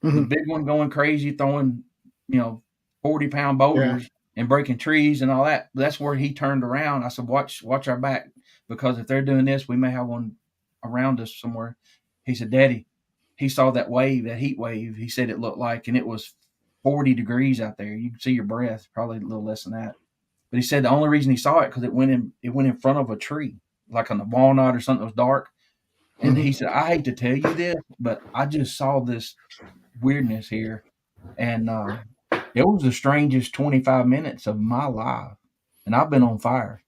Speaker 6: big one going crazy, throwing 40-pound boulders and breaking trees and all that. That's where he turned around. I said, watch our back, because if they're doing this, we may have one around us somewhere. He said, Daddy, he saw that wave, that heat wave. He said it looked like, and it was 40 degrees out there. You can see your breath, probably a little less than that. But he said the only reason he saw it because it went in front of a tree, like on a walnut or something that was dark. And he said, I hate to tell you this, but I just saw this weirdness here. And it was the strangest 25 minutes of my life. And I've been on fire.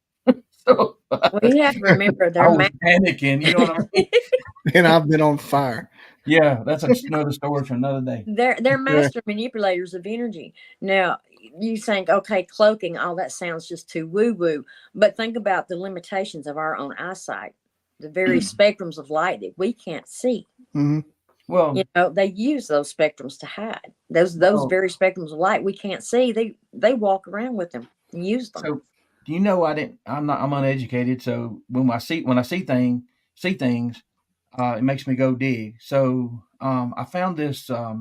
Speaker 6: So
Speaker 7: well, you have to remember,
Speaker 6: I was panicking, you know what I mean?
Speaker 5: And I've been on fire.
Speaker 6: Yeah, that's another story for another day.
Speaker 7: They're master manipulators of energy. Now, you think, okay, cloaking, all that sounds just too woo-woo. But think about the limitations of our own eyesight, the various spectrums of light that we can't see.
Speaker 5: Mm-hmm.
Speaker 6: Well,
Speaker 7: they use those spectrums to hide. Those very spectrums of light we can't see. They walk around with them and use them.
Speaker 6: So, do you know I'm uneducated. So when I see things, it makes me go dig. So I found this. I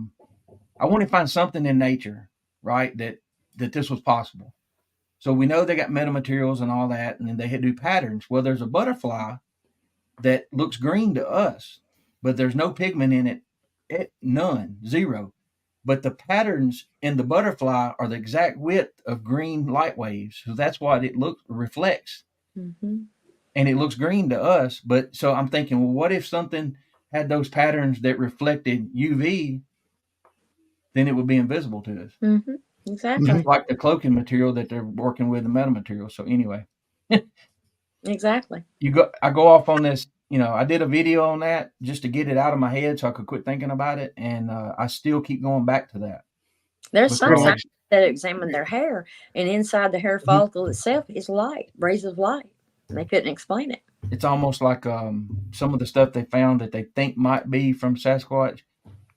Speaker 6: want to find something in nature, right? That this was possible. So we know they got metamaterials and all that, and then they do patterns. Well, there's a butterfly that looks green to us, but there's no pigment in it. None, zero. But the patterns in the butterfly are the exact width of green light waves. So that's what it reflects.
Speaker 7: Mm-hmm.
Speaker 6: And it looks green to us. But so I'm thinking, well, what if something had those patterns that reflected UV? Then it would be invisible to us.
Speaker 7: Mm-hmm. Exactly.
Speaker 6: Just like the cloaking material that they're working with, the metamaterial. So anyway.
Speaker 7: Exactly.
Speaker 6: I go off on this, I did a video on that just to get it out of my head so I could quit thinking about it. And I still keep going back to that.
Speaker 7: There's some scientists that examine their hair, and inside the hair follicle itself is light, rays of light. And they couldn't explain it.
Speaker 6: It's almost like some of the stuff they found that they think might be from Sasquatch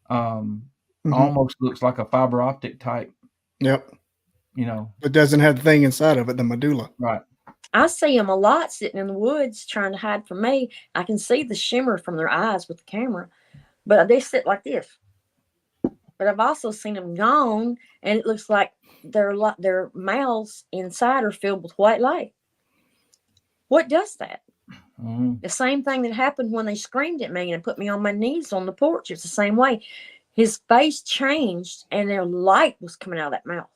Speaker 6: almost looks like a fiber optic type.
Speaker 5: Yep.
Speaker 6: It
Speaker 5: doesn't have the thing inside of it, the medulla.
Speaker 6: Right.
Speaker 7: I see them a lot sitting in the woods trying to hide from me. I can see the shimmer from their eyes with the camera, but they sit like this. But I've also seen them gone, and it looks like their mouths inside are filled with white light. What does that?
Speaker 6: Mm-hmm.
Speaker 7: The same thing that happened when they screamed at me and put me on my knees on the porch. It's the same way. His face changed, and their light was coming out of that mouth.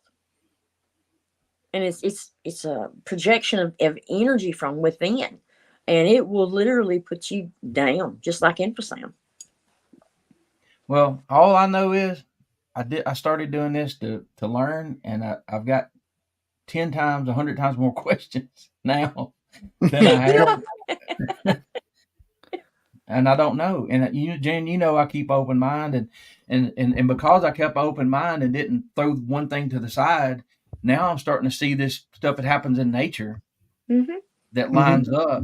Speaker 7: And it's a projection of energy from within, and it will literally put you down, just like infrasound.
Speaker 6: Well, all I know is I started doing this to learn, and I've got 10 times, 100 times more questions now than I have. And I don't know. And Jen, I keep open mind, and because I kept open mind and didn't throw one thing to the side, now I'm starting to see this stuff that happens in nature that lines up,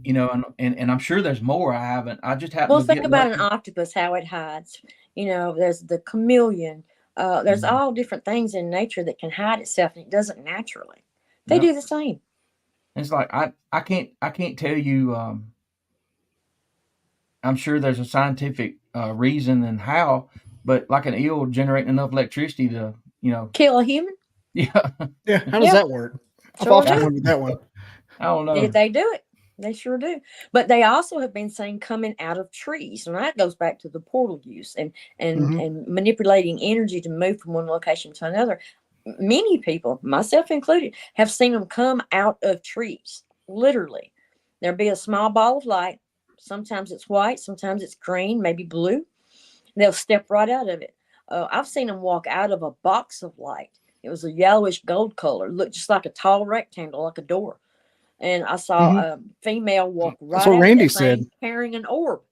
Speaker 6: and I'm sure there's more I haven't. I just haven't.
Speaker 7: Well, think about an octopus, how it hides. There's the chameleon. There's all different things in nature that can hide itself, and it doesn't naturally. They do the same.
Speaker 6: It's like I can't tell you. I'm sure there's a scientific reason and how, but like an eel generating enough electricity to
Speaker 7: kill a human.
Speaker 6: Yeah.
Speaker 5: How does that work? I've often wondered that one.
Speaker 6: I don't know.
Speaker 7: They do it. They sure do. But they also have been seen coming out of trees, and that goes back to the portal use and manipulating energy to move from one location to another. Many people, myself included, have seen them come out of trees. Literally, there'll be a small ball of light. Sometimes it's white, sometimes it's green, maybe blue. They'll step right out of it. I've seen them walk out of a box of light. It was a yellowish gold color, looked just like a tall rectangle, like a door. And I saw a female walk right
Speaker 5: That's what
Speaker 7: out
Speaker 5: Randy
Speaker 7: of that thing,
Speaker 5: said.
Speaker 7: carrying an orb.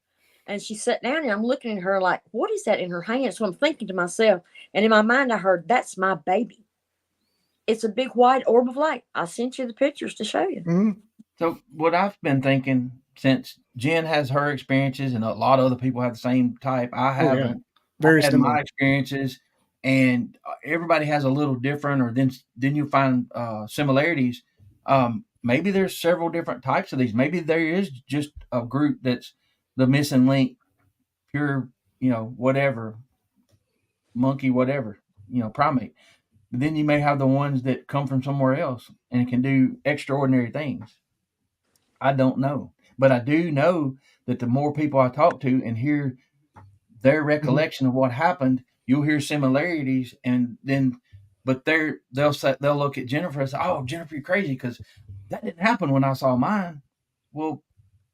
Speaker 7: And she sat down, and I'm looking at her like, what is that in her hand? So I'm thinking to myself, and in my mind I heard, that's my baby. It's a big white orb of light. I sent you the pictures to show you.
Speaker 5: Mm-hmm.
Speaker 6: So what I've been thinking, since Jen has her experiences and a lot of other people have the same type, I haven't.
Speaker 5: Very similar.
Speaker 6: My experiences, and everybody has a little different, or then you find similarities. Maybe there's several different types of these. Maybe there is just a group that's the missing link, pure, whatever, monkey, whatever, primate. But then you may have the ones that come from somewhere else and can do extraordinary things. I don't know. But I do know that the more people I talk to and hear their recollection of what happened, you'll hear similarities, and then, but they'll look at Jennifer and say, "Oh, Jennifer, you're crazy because that didn't happen when I saw mine." Well,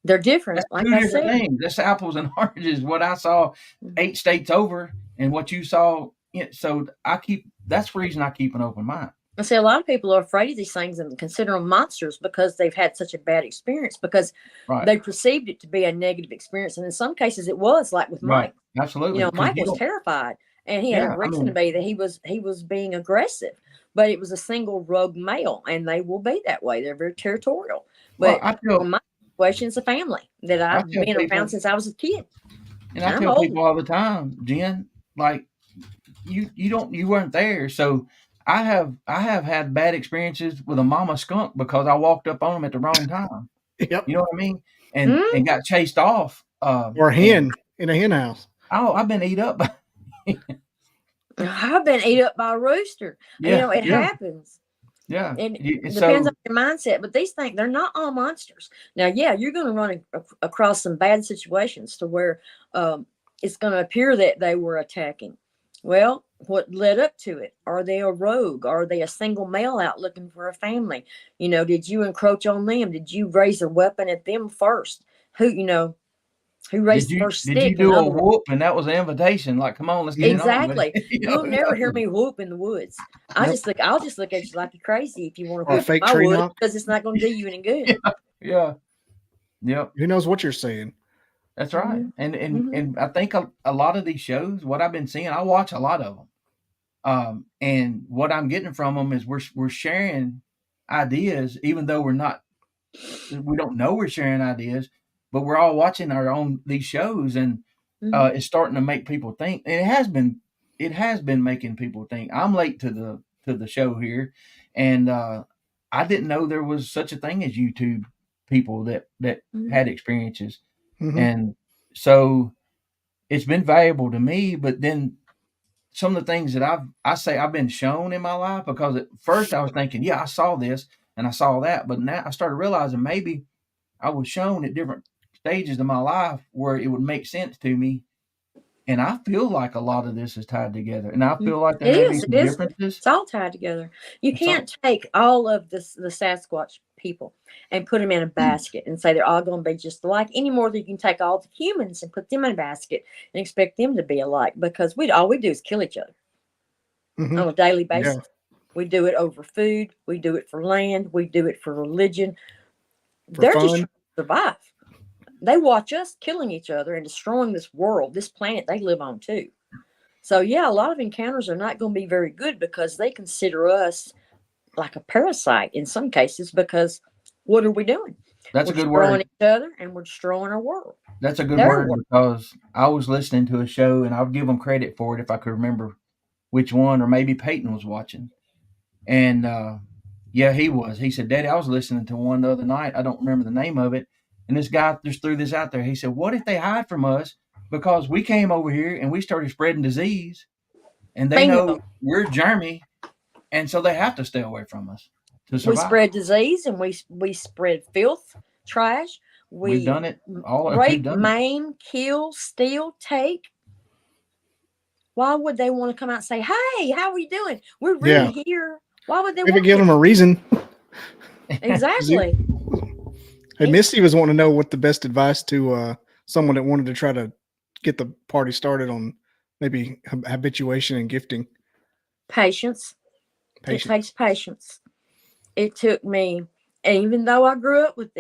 Speaker 7: they're different.
Speaker 6: That's
Speaker 7: like
Speaker 6: two
Speaker 7: I
Speaker 6: different
Speaker 7: said,
Speaker 6: things. That's apples and oranges. What I saw 8 states over, and what you saw. So that's the reason I keep an open mind.
Speaker 7: I say a lot of people are afraid of these things and consider them monsters because they've had such a bad experience, because they perceived it to be a negative experience. And in some cases it was, like with Mike.
Speaker 6: Absolutely.
Speaker 7: You know, Mike was terrified, and he had a reason to be that he was being aggressive, but it was a single rogue male, and they will be that way. They're very territorial. But my question is a family that I've been around since I was a kid.
Speaker 6: And I tell people all the time, Jen, like you weren't there. So I have had bad experiences with a mama skunk because I walked up on them at the wrong time.
Speaker 5: Yep.
Speaker 6: You know what I mean? And got chased off.
Speaker 5: Or a hen in a hen house.
Speaker 6: Oh, I've been eat up.
Speaker 7: I've been eat up by a rooster. Yeah, you know, it happens.
Speaker 6: Yeah.
Speaker 7: And it depends on your mindset. But these things, they're not all monsters. Now, yeah, you're going to run across some bad situations to where it's going to appear that they were attacking. Well, what led up to it? Are they a rogue? Are they a single male out looking for a family? You know, did you encroach on them? Did you raise a weapon at them first? Who raised the first stick?
Speaker 6: Did you do a whoop and that was an invitation? Like, come on, let's get
Speaker 7: exactly.
Speaker 6: it on.
Speaker 7: You'll never hear me whoop in the woods. I'll just look at you like you're crazy if you want to
Speaker 5: whoop
Speaker 7: in my woods, because it's not going to do you any good.
Speaker 6: Yeah. Yep.
Speaker 5: Who knows what you're saying?
Speaker 6: That's right. And I think a lot of these shows, what I've been seeing, I watch a lot of them. And what I'm getting from them is we're sharing ideas, even though we don't know we're sharing ideas, but we're all watching these shows, and it's starting to make people think. And it has been making people think. I'm late to the show here, and I didn't know there was such a thing as YouTube people that had experiences. And so it's been valuable to me, but then some of the things that I've been shown in my life, because at first I was thinking, yeah, I saw this and I saw that, but now I started realizing maybe I was shown at different stages of my life where it would make sense to me. And I feel like a lot of this is tied together, and I feel like there may be some differences.
Speaker 7: It's all tied together. You can't take all of the Sasquatch people and put them in a basket and say they're all going to be just alike, any more than you can take all the humans and put them in a basket and expect them to be alike, because all we do is kill each other on a daily basis. Yeah. We do it over food. We do it for land. We do it for religion. They're just trying to survive. They watch us killing each other and destroying this world, this planet they live on too. So yeah, a lot of encounters are not going to be very good because they consider us like a parasite in some cases, because what are we doing?
Speaker 6: That's
Speaker 7: we're
Speaker 6: a good word.
Speaker 7: Destroying each other, and we're destroying our world.
Speaker 6: That's a good word, because I was listening to a show, and I'll give them credit for it if I could remember which one, or maybe Peyton was watching. And yeah, he was. He said, Daddy, I was listening to one the other night. I don't remember the name of it. And this guy just threw this out there. He said, what if they hide from us because we came over here and we started spreading disease, and they know we're germy, and so they have to stay away from us to survive.
Speaker 7: We spread disease, and we spread filth, trash.
Speaker 6: We've done it all.
Speaker 7: Rape, maim, kill, steal, take. Why would they want to come out and say, hey, how are you doing? We're really here. Why would they
Speaker 5: maybe give them a reason?
Speaker 7: Exactly.
Speaker 5: Hey, Misty was wanting to know what the best advice to someone that wanted to try to get the party started on maybe habituation and gifting.
Speaker 7: Patience. It takes patience. It took me, even though I grew up with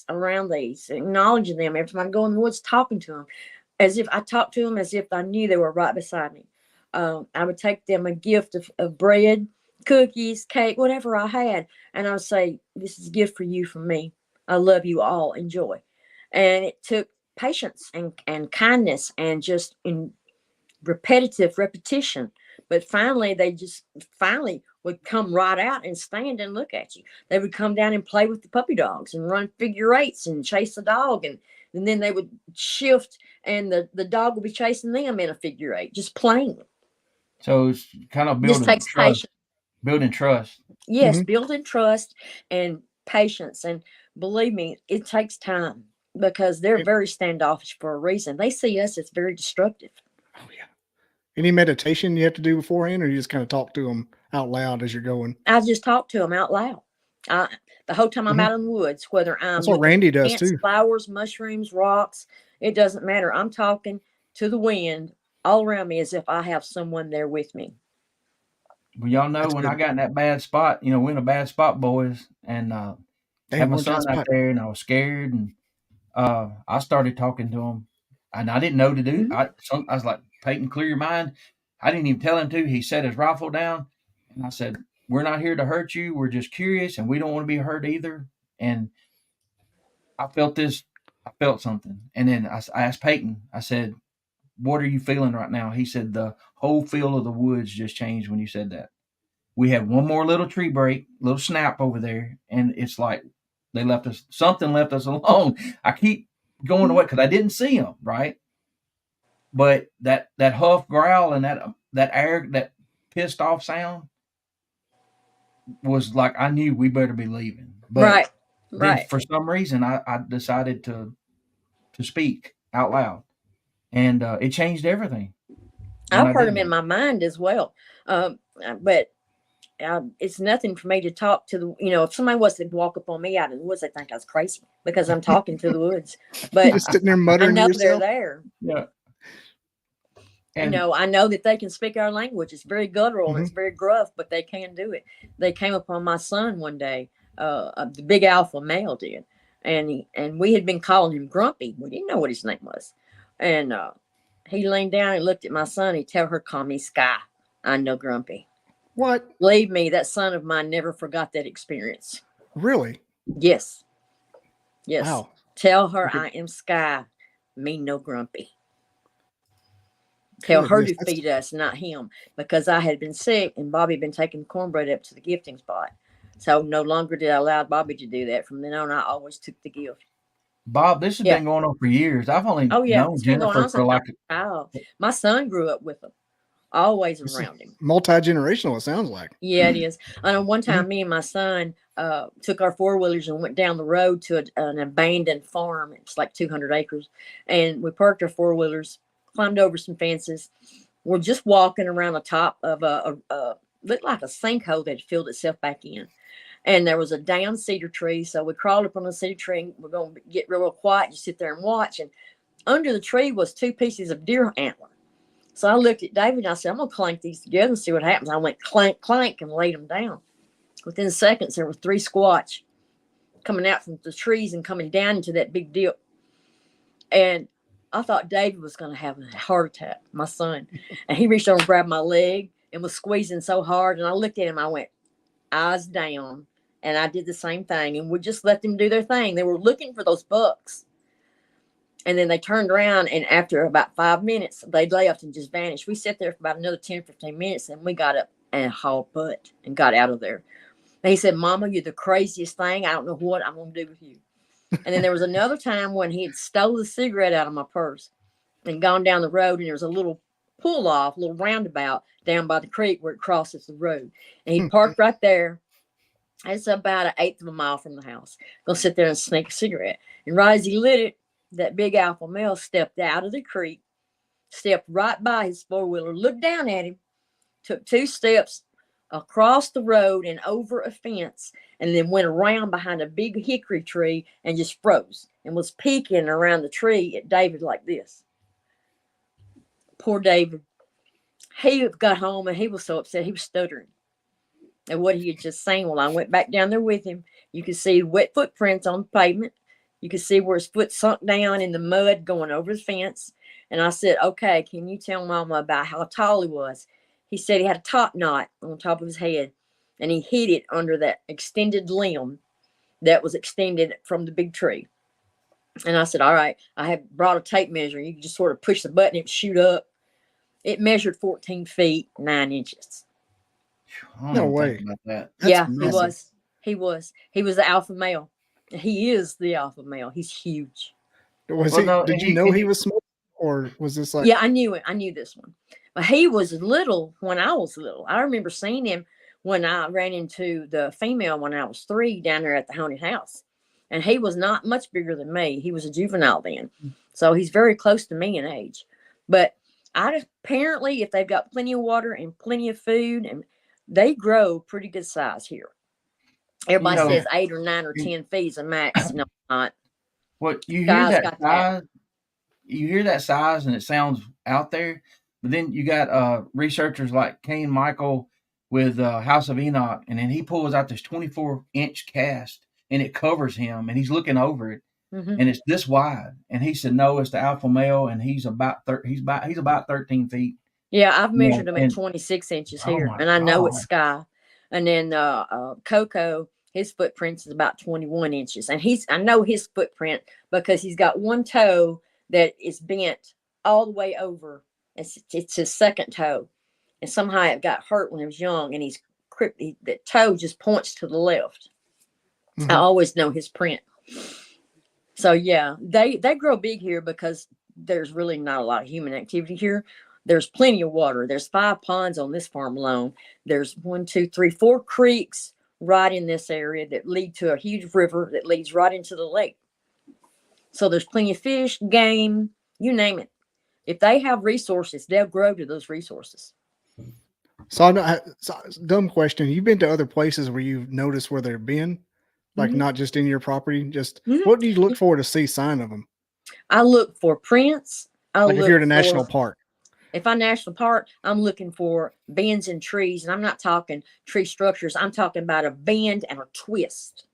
Speaker 7: around these, acknowledging them every time I go in the woods, talking to them, as if I talked to them as if I knew they were right beside me. I would take them a gift of bread, cookies, cake, whatever I had, and I would say, this is a gift for you from me. I love you all. Enjoy. And it took patience and kindness and just in repetition. But finally, they would come right out and stand and look at you. They would come down and play with the puppy dogs and run figure eights and chase the dog. And then they would shift, and the dog would be chasing them in a figure eight, just playing.
Speaker 6: So it's kind of building
Speaker 7: trust. Patience.
Speaker 6: Building trust.
Speaker 7: Yes, building trust and patience. And believe me, it takes time, because they're very standoffish for a reason. They see us as very destructive.
Speaker 5: Oh, yeah. Any meditation you have to do beforehand, or you just kind of talk to them out loud as you're going?
Speaker 7: I just talk to them out loud. The whole time I'm out in the woods, whether I'm
Speaker 5: that's what Randy does
Speaker 7: plants,
Speaker 5: too.
Speaker 7: Flowers, mushrooms, rocks, it doesn't matter. I'm talking to the wind all around me as if I have someone there with me.
Speaker 6: Well, y'all know
Speaker 5: That's
Speaker 6: when
Speaker 5: good.
Speaker 6: I got in that bad spot, we're in a bad spot, boys, and had my son out there, and I was scared, and I started talking to him, and I didn't know to do. I was like, Peyton, clear your mind. I didn't even tell him to. He set his rifle down, and I said, we're not here to hurt you. We're just curious, and we don't want to be hurt either. And I felt something, and then I asked Peyton. I said, what are you feeling right now? He said, the whole feel of the woods just changed when you said that. We had one more little tree break, little snap over there, and it's like something left us alone. I keep going away because I didn't see them, right? But that huff growl and that air, that pissed off sound was like, I knew we better be leaving. But then for some reason I decided to speak out loud, and it changed everything.
Speaker 7: I've heard them in my mind as well. But it's nothing for me to talk to the, if somebody was to walk up on me out in the woods, they think I was crazy because I'm talking to the woods. But
Speaker 5: just sitting there muttering
Speaker 7: I know
Speaker 5: to yourself.
Speaker 7: they're there.
Speaker 6: Yeah. And
Speaker 7: I know that they can speak our language. It's very guttural and it's very gruff, but they can do it. They came upon my son one day. The big alpha male did, and we had been calling him Grumpy. We didn't know what his name was, and he leaned down and looked at my son. He tell her, "Call me Sky. I know Grumpy."
Speaker 5: What?
Speaker 7: Believe me, that son of mine never forgot that experience.
Speaker 5: Really?
Speaker 7: Yes. Yes.
Speaker 5: Wow.
Speaker 7: Tell her I am Sky. Me no Grumpy. Tell her to feed us, not him, because I had been sick and Bobby had been taking cornbread up to the gifting spot. So no longer did I allow Bobby to do that. From then on, I always took the gift.
Speaker 6: Bob, this has been going on for years. I've only known Jennifer for like.
Speaker 7: My son grew up with him, always around him.
Speaker 5: Multi-generational, it sounds like.
Speaker 7: Yeah, it is. And one time, me and my son took our four-wheelers and went down the road to an abandoned farm. It's like 200 acres. And we parked our four-wheelers, climbed over some fences. We're just walking around the top of looked like a sinkhole that had filled itself back in. And there was a down cedar tree. So we crawled up on the cedar tree and we're going to get real quiet, just sit there and watch. And under the tree was 2 pieces of deer antler. So I looked at David and I said, I'm going to clank these together and see what happens. I went clank, clank and laid them down. Within seconds, there were 3 Squatch coming out from the trees and coming down into that big dip. And I thought David was going to have a heart attack, my son. And he reached over and grabbed my leg and was squeezing so hard. And I looked at him. I went, eyes down. And I did the same thing. And we just let them do their thing. They were looking for those bucks. And then they turned around. And after about 5 minutes, they left and just vanished. We sat there for about another 10, 15 minutes. And we got up and hauled butt and got out of there. And he said, Mama, you're the craziest thing. I don't know what I'm going to do with you. And then there was another time when he had stole the cigarette out of my purse and gone down the road. And there was a little pull off, little roundabout down by the creek where it crosses the road. And he parked right there. It's about 1/8 of a mile from the house. Gonna sit there and sneak a cigarette. And right as he lit it, that big alpha male stepped out of the creek, stepped right by his four-wheeler, looked down at him, took 2 steps across the road and over a fence, and then went around behind a big hickory tree and just froze and was peeking around the tree at David like this. Poor David. He got home and he was so upset. He was stuttering at what he had just seen. Well, I went back down there with him. You could see wet footprints on the pavement. You could see where his foot sunk down in the mud going over the fence. And I said, okay, can you tell Mama about how tall he was? He said he had a top knot on top of his head, and he hid it under that extended limb that was extended from the big tree. And I said, all right, I had brought a tape measure. You could just sort of push the button, it would shoot up. It measured 14 feet, 9 inches.
Speaker 5: No way.
Speaker 6: About that.
Speaker 7: Yeah, massive. He was the alpha male. He is the alpha male. He's huge.
Speaker 5: Did you know he was small, or was this like?
Speaker 7: Yeah, I knew it. I knew this one. But he was little when I was little. I remember seeing him when I ran into the female when I was 3 down there at the haunted house. And he was not much bigger than me. He was a juvenile then. So he's very close to me in age. But apparently, if they've got plenty of water and plenty of food, and they grow pretty good size here. Everybody says 8 or 9 or 10 feet is a max. No, not.
Speaker 6: Well, you hear that size. You hear that size, and it sounds out there. But then you got researchers like Kane Michael with House of Enoch, and then he pulls out this 24-inch cast, and it covers him, and he's looking over it, and it's this wide. And he said, "No, it's the alpha male, and he's about 13 feet."
Speaker 7: Yeah, I've measured
Speaker 6: Yeah,
Speaker 7: him at 26 inches
Speaker 6: oh
Speaker 7: here,
Speaker 6: my
Speaker 7: and I know it's
Speaker 6: God.
Speaker 7: Sky. And then Coco, his footprint is about 21 inches, and I know his footprint because he's got one toe that is bent all the way over. It's his second toe, and somehow it got hurt when he was young, and the toe just points to the left. I always know his print. So yeah, they grow big here because there's really not a lot of human activity here. There's plenty of water. There's 5 ponds on this farm alone. There's 1, 2, 3, 4 creeks right in this area that lead to a huge river that leads right into the lake. So there's plenty of fish, game, you name it. If they have resources, they'll grow to those resources.
Speaker 5: So I know, dumb question. You've been to other places where you've noticed where they've been, like not just in your property. Just what do you look for to see sign of them?
Speaker 7: I look for prints.
Speaker 5: Like if you're at a national park.
Speaker 7: If I'm national park, I'm looking for bends in trees, and I'm not talking tree structures. I'm talking about a bend and a twist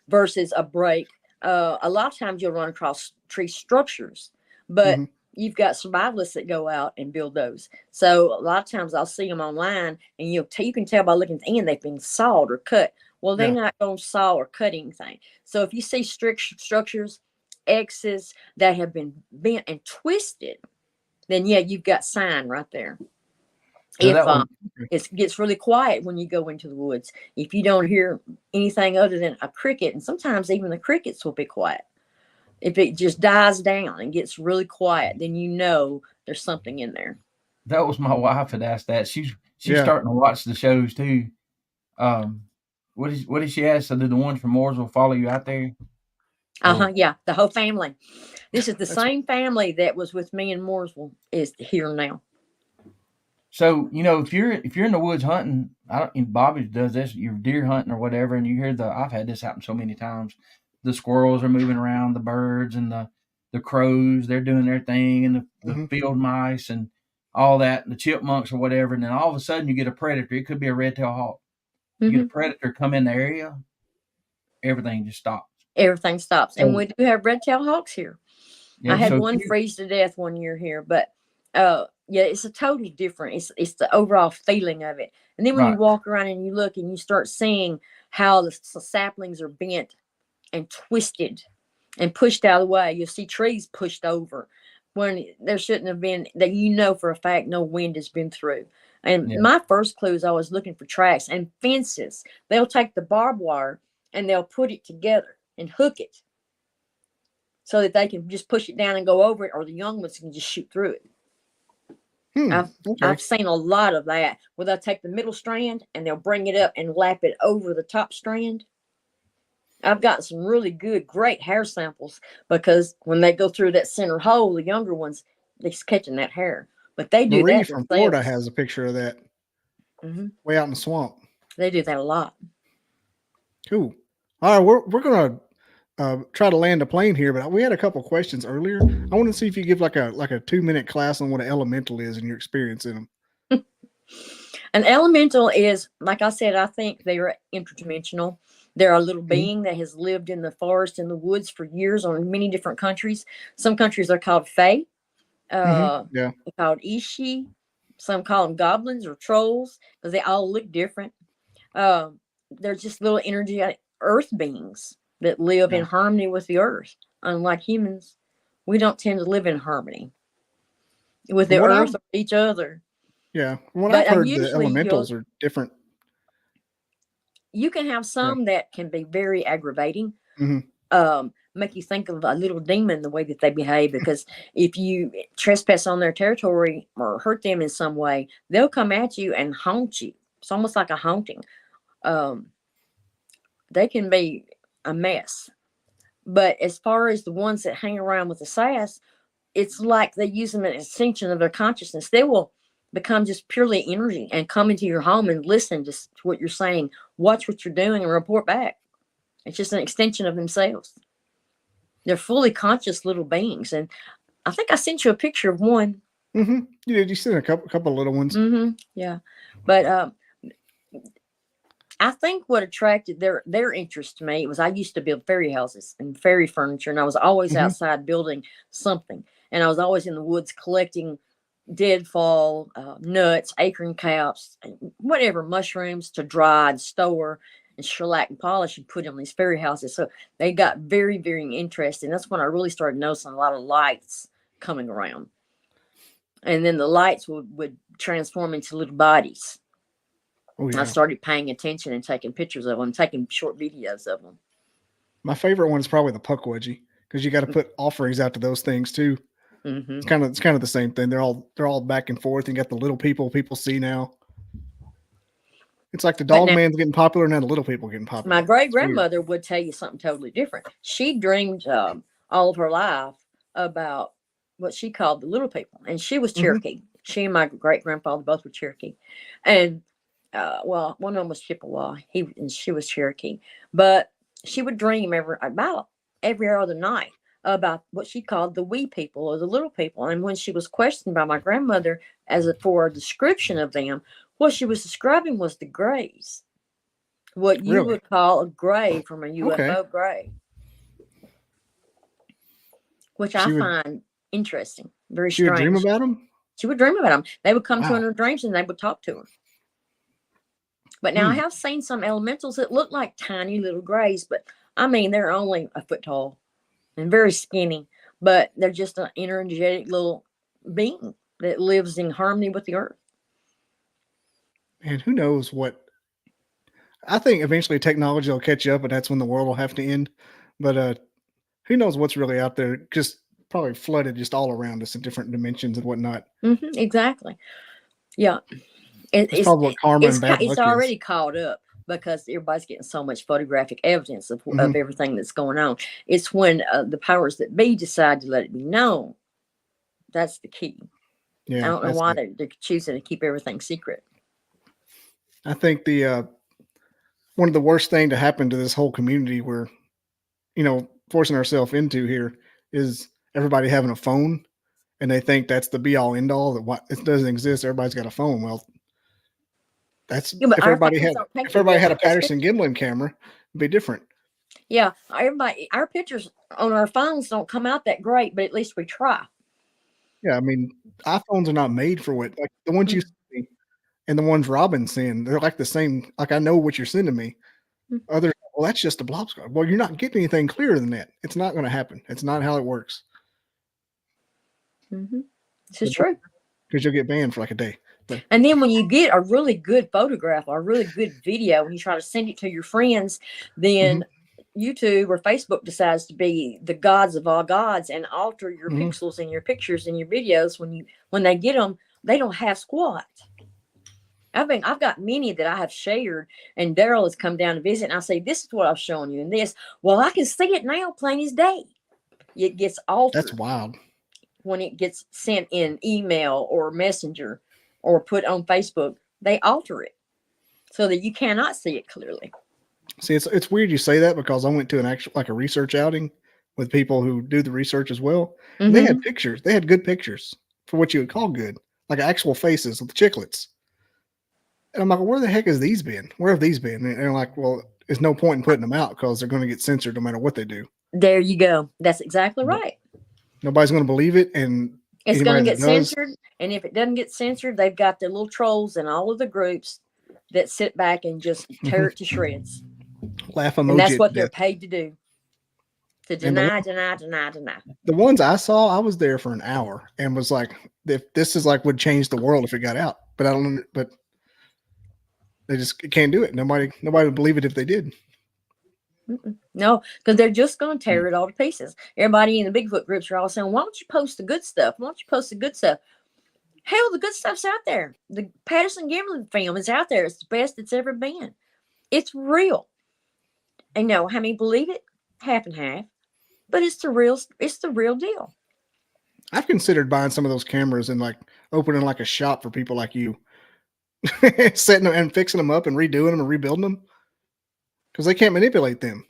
Speaker 7: versus a break. A lot of times you'll run across tree structures, but you've got survivalists that go out and build those. So a lot of times I'll see them online, and you can tell by looking at the end they've been sawed or cut. Well, they're not going to saw or cut anything. So if you see structures, X's that have been bent and twisted, then yeah, you've got sign right there. So if it gets really quiet when you go into the woods, if you don't hear anything other than a cricket, and sometimes even the crickets will be quiet. If it just dies down and gets really quiet, then you know there's something in there.
Speaker 6: That was my wife had asked that. She's starting to watch the shows too. What did she ask? So did the ones from Mooresville follow you out there?
Speaker 7: Yeah, the whole family. This is the same family that was with me in Mooresville is here now.
Speaker 6: So if you're in the woods hunting, Bobby does this. You're deer hunting or whatever, and you hear I've had this happen so many times. The squirrels are moving around, the birds and the crows, they're doing their thing, and the field mice and all that, and the chipmunks or whatever. And then all of a sudden you get a predator. It could be a red-tailed hawk. You get a predator come in the area, everything just stops.
Speaker 7: Everything stops. And we do have red-tailed hawks here.
Speaker 6: Yeah,
Speaker 7: I had one freeze to death one year here, but it's a totally different. It's the overall feeling of it. And then when you walk around and you look and you start seeing how the saplings are bent and twisted and pushed out of the way, you'll see trees pushed over when there shouldn't have been, that for a fact no wind has been through. And my first clue is always looking for tracks and fences. They'll take the barbed wire and they'll put it together and hook it so that they can just push it down and go over it, or the young ones can just shoot through it. I've seen a lot of that where they'll take the middle strand and they'll bring it up and lap it over the top strand. I've got some really great hair samples because when they go through that center hole, the younger ones, they're catching that hair. But they do
Speaker 5: Marie
Speaker 7: that
Speaker 5: from
Speaker 7: themselves.
Speaker 5: Florida has a picture of that way out in the swamp.
Speaker 7: They do that a lot.
Speaker 5: Cool. All right, we're gonna try to land a plane here, but we had a couple questions earlier. I want to see if you give like a 2-minute class on what an elemental is and your experience in them.
Speaker 7: An elemental is, like I said, I think they are interdimensional. They're a little being that has lived in the forest and the woods for years on many different countries. Some countries are called fae. They're called ishi. Some call them goblins or trolls because they all look different. They're just little energetic earth beings that live in harmony with the earth. Unlike humans, we don't tend to live in harmony with the earth or each other.
Speaker 5: Yeah. What I've heard, the elementals are different.
Speaker 7: You can have some that can be very aggravating. Make you think of a little demon the way that they behave, because if you trespass on their territory or hurt them in some way, they'll come at you and haunt you. It's almost like a haunting. They can be a mess. But as far as the ones that hang around with the sass, it's like they use them as an extension of their consciousness. They will become just purely energy and come into your home and listen to what you're saying, watch what you're doing, and report back. It's just an extension of themselves. They're fully conscious little beings. And I think I sent you a picture of one.
Speaker 5: You did. You sent a couple little ones.
Speaker 7: Yeah. But I think what attracted their interest to me was I used to build fairy houses and fairy furniture, and I was always outside building something, and I was always in the woods collecting deadfall, nuts, acorn caps, whatever, mushrooms to dry and store and shellac and polish and put on these fairy houses. So they got very, very interesting. That's when I really started noticing a lot of lights coming around. And then the lights would transform into little bodies. Oh, yeah. I started paying attention and taking pictures of them, taking short videos of them.
Speaker 5: My favorite one is probably the puckwudgie, because you got to put offerings out to those things too. It's kind of the same thing. They're all back and forth. You got the little people see now. It's like the Dogman's getting popular, and now the little people getting popular.
Speaker 7: My great grandmother would tell you something totally different. She dreamed all of her life about what she called the little people, and she was Cherokee. She and my great grandfather both were Cherokee, and well, one of them was Chippewa. She was Cherokee, but she would dream about every other night about what she called the wee people or the little people. And when she was questioned by my grandmother for a description of them, what she was describing was the grays, what you would call a gray from a UFO gray, which I find interesting, very strange.
Speaker 5: She would dream about them?
Speaker 7: She would dream about them. They would come to her in her dreams and they would talk to her. But now I have seen some elementals that look like tiny little grays, but I mean, they're only a foot tall and very skinny, but they're just an energetic little being that lives in harmony with the earth.
Speaker 5: And who knows what? I think eventually technology will catch up, and that's when the world will have to end. But who knows what's really out there? Just probably flooded just all around us in different dimensions and whatnot.
Speaker 7: Exactly. Yeah.
Speaker 5: It's probably what karma and bad luck
Speaker 7: it's already caught up because everybody's getting so much photographic evidence of everything that's going on. It's when the powers that be decide to let it be known. That's the key. Yeah, I don't know why they're choosing to keep everything secret.
Speaker 5: I think the one of the worst thing to happen to this whole community we're, forcing ourselves into here is everybody having a phone, and they think that's the be all end all, that it doesn't exist. Everybody's got a phone. Well, that's if everybody had a Patterson-Gimlin camera, it'd be different.
Speaker 7: Yeah, our pictures on our phones don't come out that great, but at least we try.
Speaker 5: Yeah, I mean, iPhones are not made for what, like the ones you see and the ones Robin's seeing, they're like the same. Like, I know what you're sending me. Others, well, that's just a blob scar. Well, you're not getting anything clearer than that. It's not going to happen. It's not how it works.
Speaker 7: This is true.
Speaker 5: Because you'll get banned for like a day.
Speaker 7: And then when you get a really good photograph or a really good video, when you try to send it to your friends, then YouTube or Facebook decides to be the gods of all gods and alter your pixels and your pictures and your videos. When they get them, they don't have squat. I've got many that I have shared, and Daryl has come down to visit, and I say, this is what I've shown you, and this. Well, I can see it now, plain as day. It gets altered.
Speaker 5: That's wild.
Speaker 7: When it gets sent in email or messenger or put on Facebook, they alter it so that you cannot see it clearly.
Speaker 5: See, it's weird you say that, because I went to a research outing with people who do the research as well. And they had pictures. They had good pictures for what you would call good, like actual faces with the chiclets. And I'm like, where the heck has these been? Where have these been? And they're like, well, there's no point in putting them out because they're going to get censored no matter what they do.
Speaker 7: There you go. That's exactly right.
Speaker 5: Nobody's going to believe it, and
Speaker 7: it's going to get censored. And if it doesn't get censored, they've got the little trolls in all of the groups that sit back and just tear it to shreds.
Speaker 5: Laugh emoji.
Speaker 7: And that's what they're paid to do. To deny.
Speaker 5: The ones I saw, I was there for an hour and was like, if this is like would change the world if it got out. But they just can't do it. Nobody would believe it if they did.
Speaker 7: No, because they're just going to tear it all to pieces. Everybody in the Bigfoot groups are all saying, why don't you post the good stuff? Why don't you post the good stuff? Hell, the good stuff's out there. The Patterson-Gimlin film is out there. It's the best it's ever been. It's real. I know how many believe it? Half and half. But it's the real deal.
Speaker 5: I've considered buying some of those cameras and like opening like a shop for people like you. Setting them and fixing them up and redoing them and rebuilding them. Because they can't manipulate them.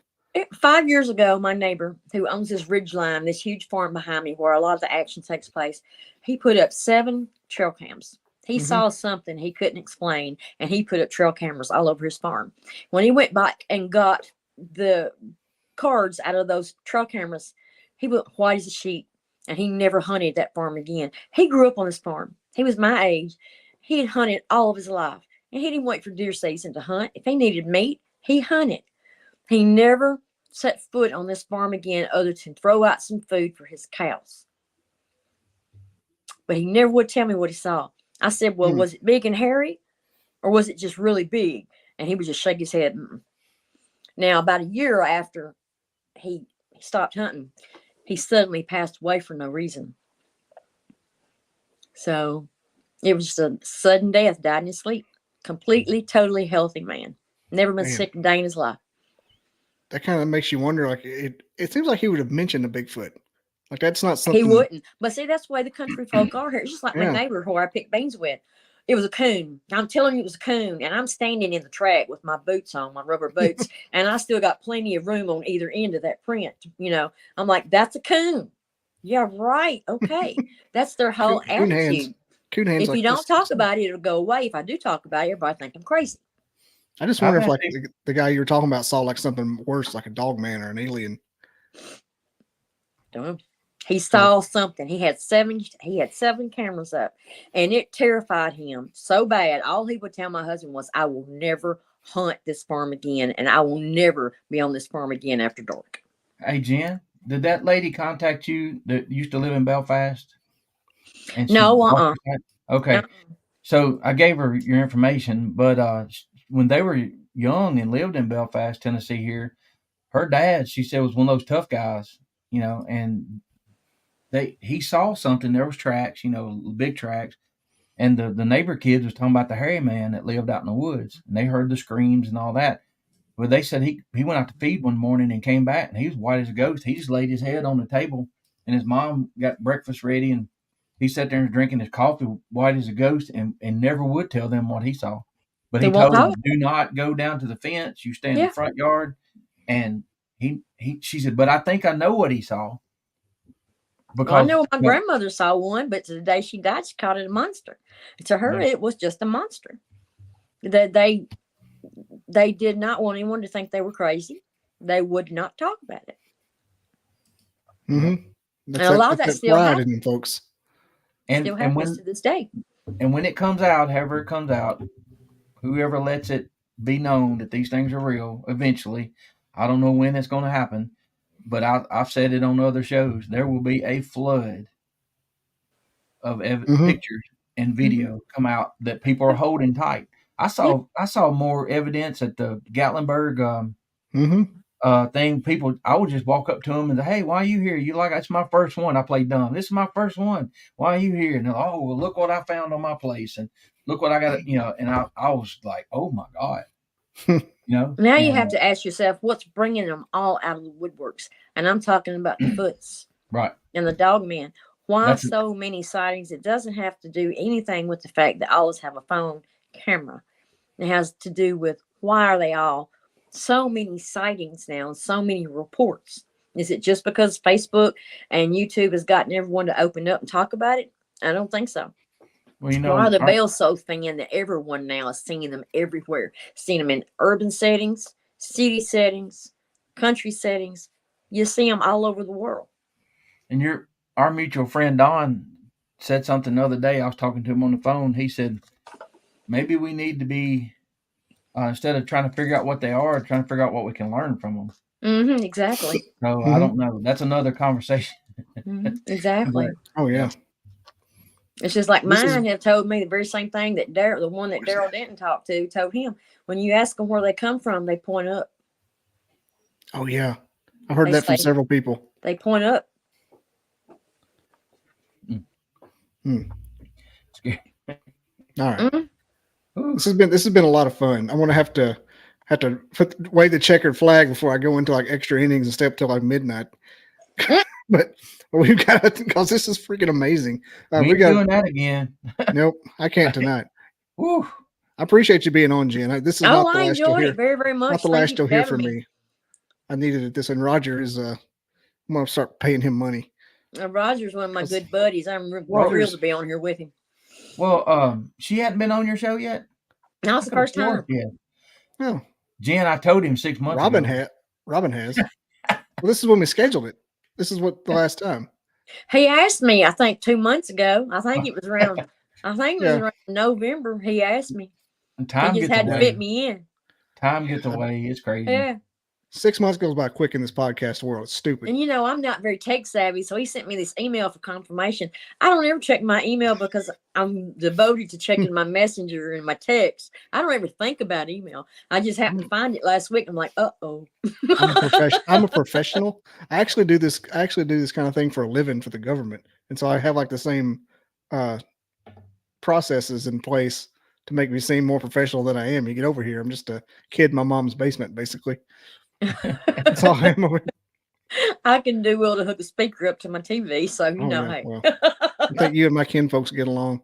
Speaker 7: 5 years ago, my neighbor who owns this ridgeline, this huge farm behind me where a lot of the action takes place, he put up 7 trail cams. He saw something he couldn't explain, and he put up trail cameras all over his farm. When he went back and got the cards out of those trail cameras, he went white as a sheet, and he never hunted that farm again. He grew up on this farm. He was my age. He had hunted all of his life, and he didn't wait for deer season to hunt. If he needed meat, he hunted. He never set foot on this farm again other than throw out some food for his cows. But he never would tell me what he saw. I said, well, was it big and hairy, or was it just really big? And he would just shake his head. Now, about a year after he stopped hunting, he suddenly passed away for no reason. So it was just a sudden death, died in his sleep. Completely, totally healthy man. Never been sick a day in his life.
Speaker 5: That kind of makes you wonder, like, it seems like he would have mentioned a Bigfoot. Like, that's not something.
Speaker 7: He wouldn't. But see, that's the way the country folk are here. It's just like my neighbor who I picked beans with. It was a coon. I'm telling you, it was a coon. And I'm standing in the track with my boots on, my rubber boots. And I still got plenty of room on either end of that print. You know, I'm like, that's a coon. Yeah, right. Okay. That's their whole attitude.
Speaker 5: Coon hands
Speaker 7: if
Speaker 5: like
Speaker 7: you don't talk about it, it'll go away. If I do talk about it, everybody think I'm crazy.
Speaker 5: I just wonder if, like, the guy you were talking about saw, like, something worse, like a Dogman or an alien.
Speaker 7: Don't know. He saw something. He had seven cameras up, and it terrified him so bad. All he would tell my husband was, I will never hunt this farm again, and I will never be on this farm again after dark.
Speaker 6: Hey, Jen, did that lady contact you that used to live in Belfast?
Speaker 7: No,
Speaker 6: Okay. So I gave her your information, but when they were young and lived in Belfast, Tennessee here, her dad, she said, was one of those tough guys, you know, and he saw something. There was tracks, you know, big tracks. And the neighbor kids was talking about the hairy man that lived out in the woods, and they heard the screams and all that. But they said he went out to feed one morning and came back, and he was white as a ghost. He just laid his head on the table, and his mom got breakfast ready, and he sat there and drinking his coffee, white as a ghost, and never would tell them what he saw. But he told them, do not go down to the fence. You stay in the front yard. And she said, but I think I know what he saw.
Speaker 7: Because I know my grandmother saw one, but the day she died, she called it a monster. To her, it was just a monster. They did not want anyone to think they were crazy. They would not talk about it.
Speaker 5: Mm-hmm.
Speaker 7: And a lot of that still happens,
Speaker 5: folks.
Speaker 7: Still happens to this day.
Speaker 6: And when it comes out, however it comes out, whoever lets it be known that these things are real, eventually, I don't know when it's going to happen, but I've said it on other shows. There will be a flood of pictures and video come out that people are holding tight. I saw more evidence at the Gatlinburg thing. People, I would just walk up to them and say, "Hey, why are you here? You like, it's my first one. I played dumb. This is my first one. Why are you here?" And they're like, "Oh, well, look what I found on my place, and look what I got." You know, and I was like, "Oh my God." You know,
Speaker 7: now you have to ask yourself, what's bringing them all out of the woodworks? And I'm talking about the Foots,
Speaker 6: right,
Speaker 7: and the Dogman. Why so many sightings? It doesn't have to do anything with the fact that all of us have a phone camera. It has to do with why are they all so many sightings now and so many reports? Is it just because Facebook and YouTube has gotten everyone to open up and talk about it? I don't think so.
Speaker 6: Well, you know,
Speaker 7: why are the bells so thin that everyone now is seeing them everywhere? Seeing them in urban settings, city settings, country settings. You see them all over the world.
Speaker 6: And our mutual friend Don said something the other day. I was talking to him on the phone. He said, maybe we need to be, instead of trying to figure out what they are, trying to figure out what we can learn from them.
Speaker 7: Mm-hmm, exactly.
Speaker 6: So I don't know. That's another conversation.
Speaker 7: Exactly.
Speaker 5: Oh, yeah.
Speaker 7: It's just like mine have told me the very same thing that the one that Daryl Denton talked to, told him. When you ask them where they come from, they point up.
Speaker 5: Oh, yeah. I've heard that from several people.
Speaker 7: They point up.
Speaker 5: Scary. All right. This has been a lot of fun. I'm gonna have to wave the checkered flag before I go into like extra innings and stay up till like midnight. But we've got to, because this is freaking amazing.
Speaker 6: We got doing that again.
Speaker 5: Nope, I can't tonight.
Speaker 6: Woo.
Speaker 5: I appreciate you being on, Jen. This is not the last you'll hear.
Speaker 7: Very, very much.
Speaker 5: Not the last you'll hear from me. I needed it. This and Roger is. I'm gonna start paying him money.
Speaker 7: Roger's one of my good buddies. I'm thrilled to be on here with him.
Speaker 6: Well, she hadn't been on your show yet.
Speaker 7: Now it's the first time.
Speaker 6: Yeah.
Speaker 5: Oh,
Speaker 6: Jen, I told him 6 months
Speaker 5: Robin
Speaker 6: ago.
Speaker 5: Robin has. Well, this is when we scheduled it. This is what the last time.
Speaker 7: He asked me, I think 2 months ago. I think it was around. Around November. He asked me.
Speaker 6: And time
Speaker 7: he just
Speaker 6: gets
Speaker 7: had
Speaker 6: away.
Speaker 7: to fit me in.
Speaker 6: Time gets away. It's crazy.
Speaker 7: Yeah.
Speaker 5: 6 months goes by quick in this podcast world. It's stupid.
Speaker 7: And I'm not very tech savvy, so he sent me this email for confirmation. I don't ever check my email because I'm devoted to checking my messenger and my text. I don't ever think about email. I just happened to find it last week. I'm like, uh-oh.
Speaker 5: I'm a professional. I actually do this kind of thing for a living for the government. And so I have like the same processes in place to make me seem more professional than I am. You get over here, I'm just a kid in my mom's basement, basically. That's all I am.
Speaker 7: I can do well to hook a speaker up to my TV, so hey.
Speaker 5: Well, I think you and my kin folks get along.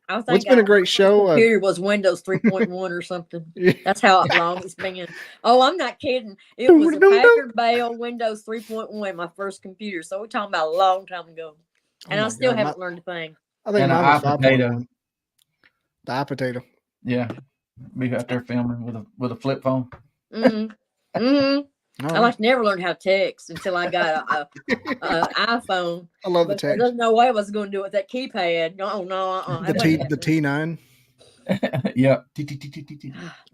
Speaker 7: It's
Speaker 5: been a great show.
Speaker 7: Computer was Windows 3.1 or something. Yeah. That's how long it's been. Oh, I'm not kidding. It was a Packard Bell Windows 3.1, my first computer. So we're talking about a long time ago, and I still haven't learned a thing.
Speaker 5: I think mine was 5.1. The iPotato.
Speaker 6: Yeah, be out there filming with a flip phone.
Speaker 7: Mm-hmm. Mm-hmm. I never learned how to text until I got a iPhone.
Speaker 5: I love the text.
Speaker 7: There's no way I was going to do it with that keypad. No.
Speaker 5: The T9.
Speaker 6: Yeah.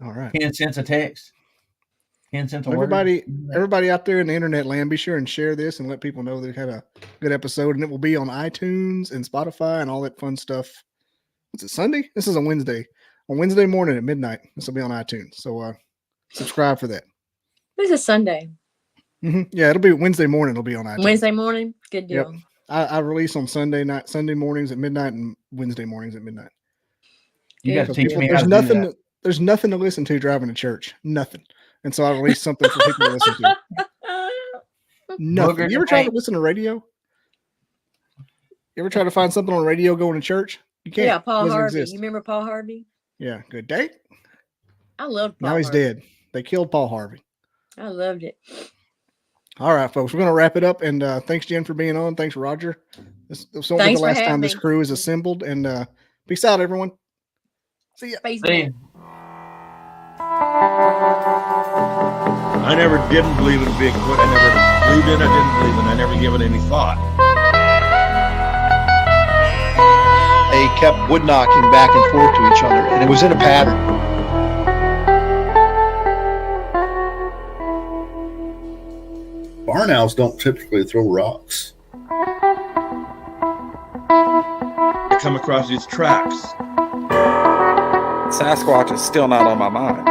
Speaker 5: All right.
Speaker 6: 10 cents a text. 10 cents a
Speaker 5: word. Everybody out there in the internet land, be sure and share this and let people know they've had a good episode. And it will be on iTunes and Spotify and all that fun stuff. What's it, Sunday? This is a Wednesday. On Wednesday morning at midnight. This will be on iTunes. So subscribe for that.
Speaker 7: This is Sunday.
Speaker 5: Mm-hmm. Yeah, it'll be Wednesday morning. It'll be on iTunes.
Speaker 7: Wednesday morning? Good deal.
Speaker 5: Yep. I release on Sunday mornings at midnight and Wednesday mornings at midnight.
Speaker 6: You got to teach me
Speaker 5: how to do that. There's nothing to listen to driving to church. Nothing. And so I release something for people to listen to. Nothing. You ever try to listen to radio? You ever try to find something on radio going to church? You can't.
Speaker 7: Yeah, Paul Harvey. You remember Paul Harvey?
Speaker 5: Yeah, good day.
Speaker 7: I loved Paul
Speaker 5: Now he's
Speaker 7: Harvey.
Speaker 5: dead. They killed Paul Harvey.
Speaker 7: I loved it.
Speaker 5: All right, folks, we're going to wrap it up. And thanks, Jen, for being on. Thanks, Roger. This won't be the last time this crew is assembled. And peace out, everyone. See ya.
Speaker 6: See ya.
Speaker 1: I never didn't believe in Bigfoot. I never believed in it. I didn't believe in it. I never gave it any thought.
Speaker 2: They kept wood knocking back and forth to each other, and it was in a pattern.
Speaker 3: Barn owls don't typically throw rocks.
Speaker 1: I come across these tracks.
Speaker 4: Sasquatch is still not on my mind.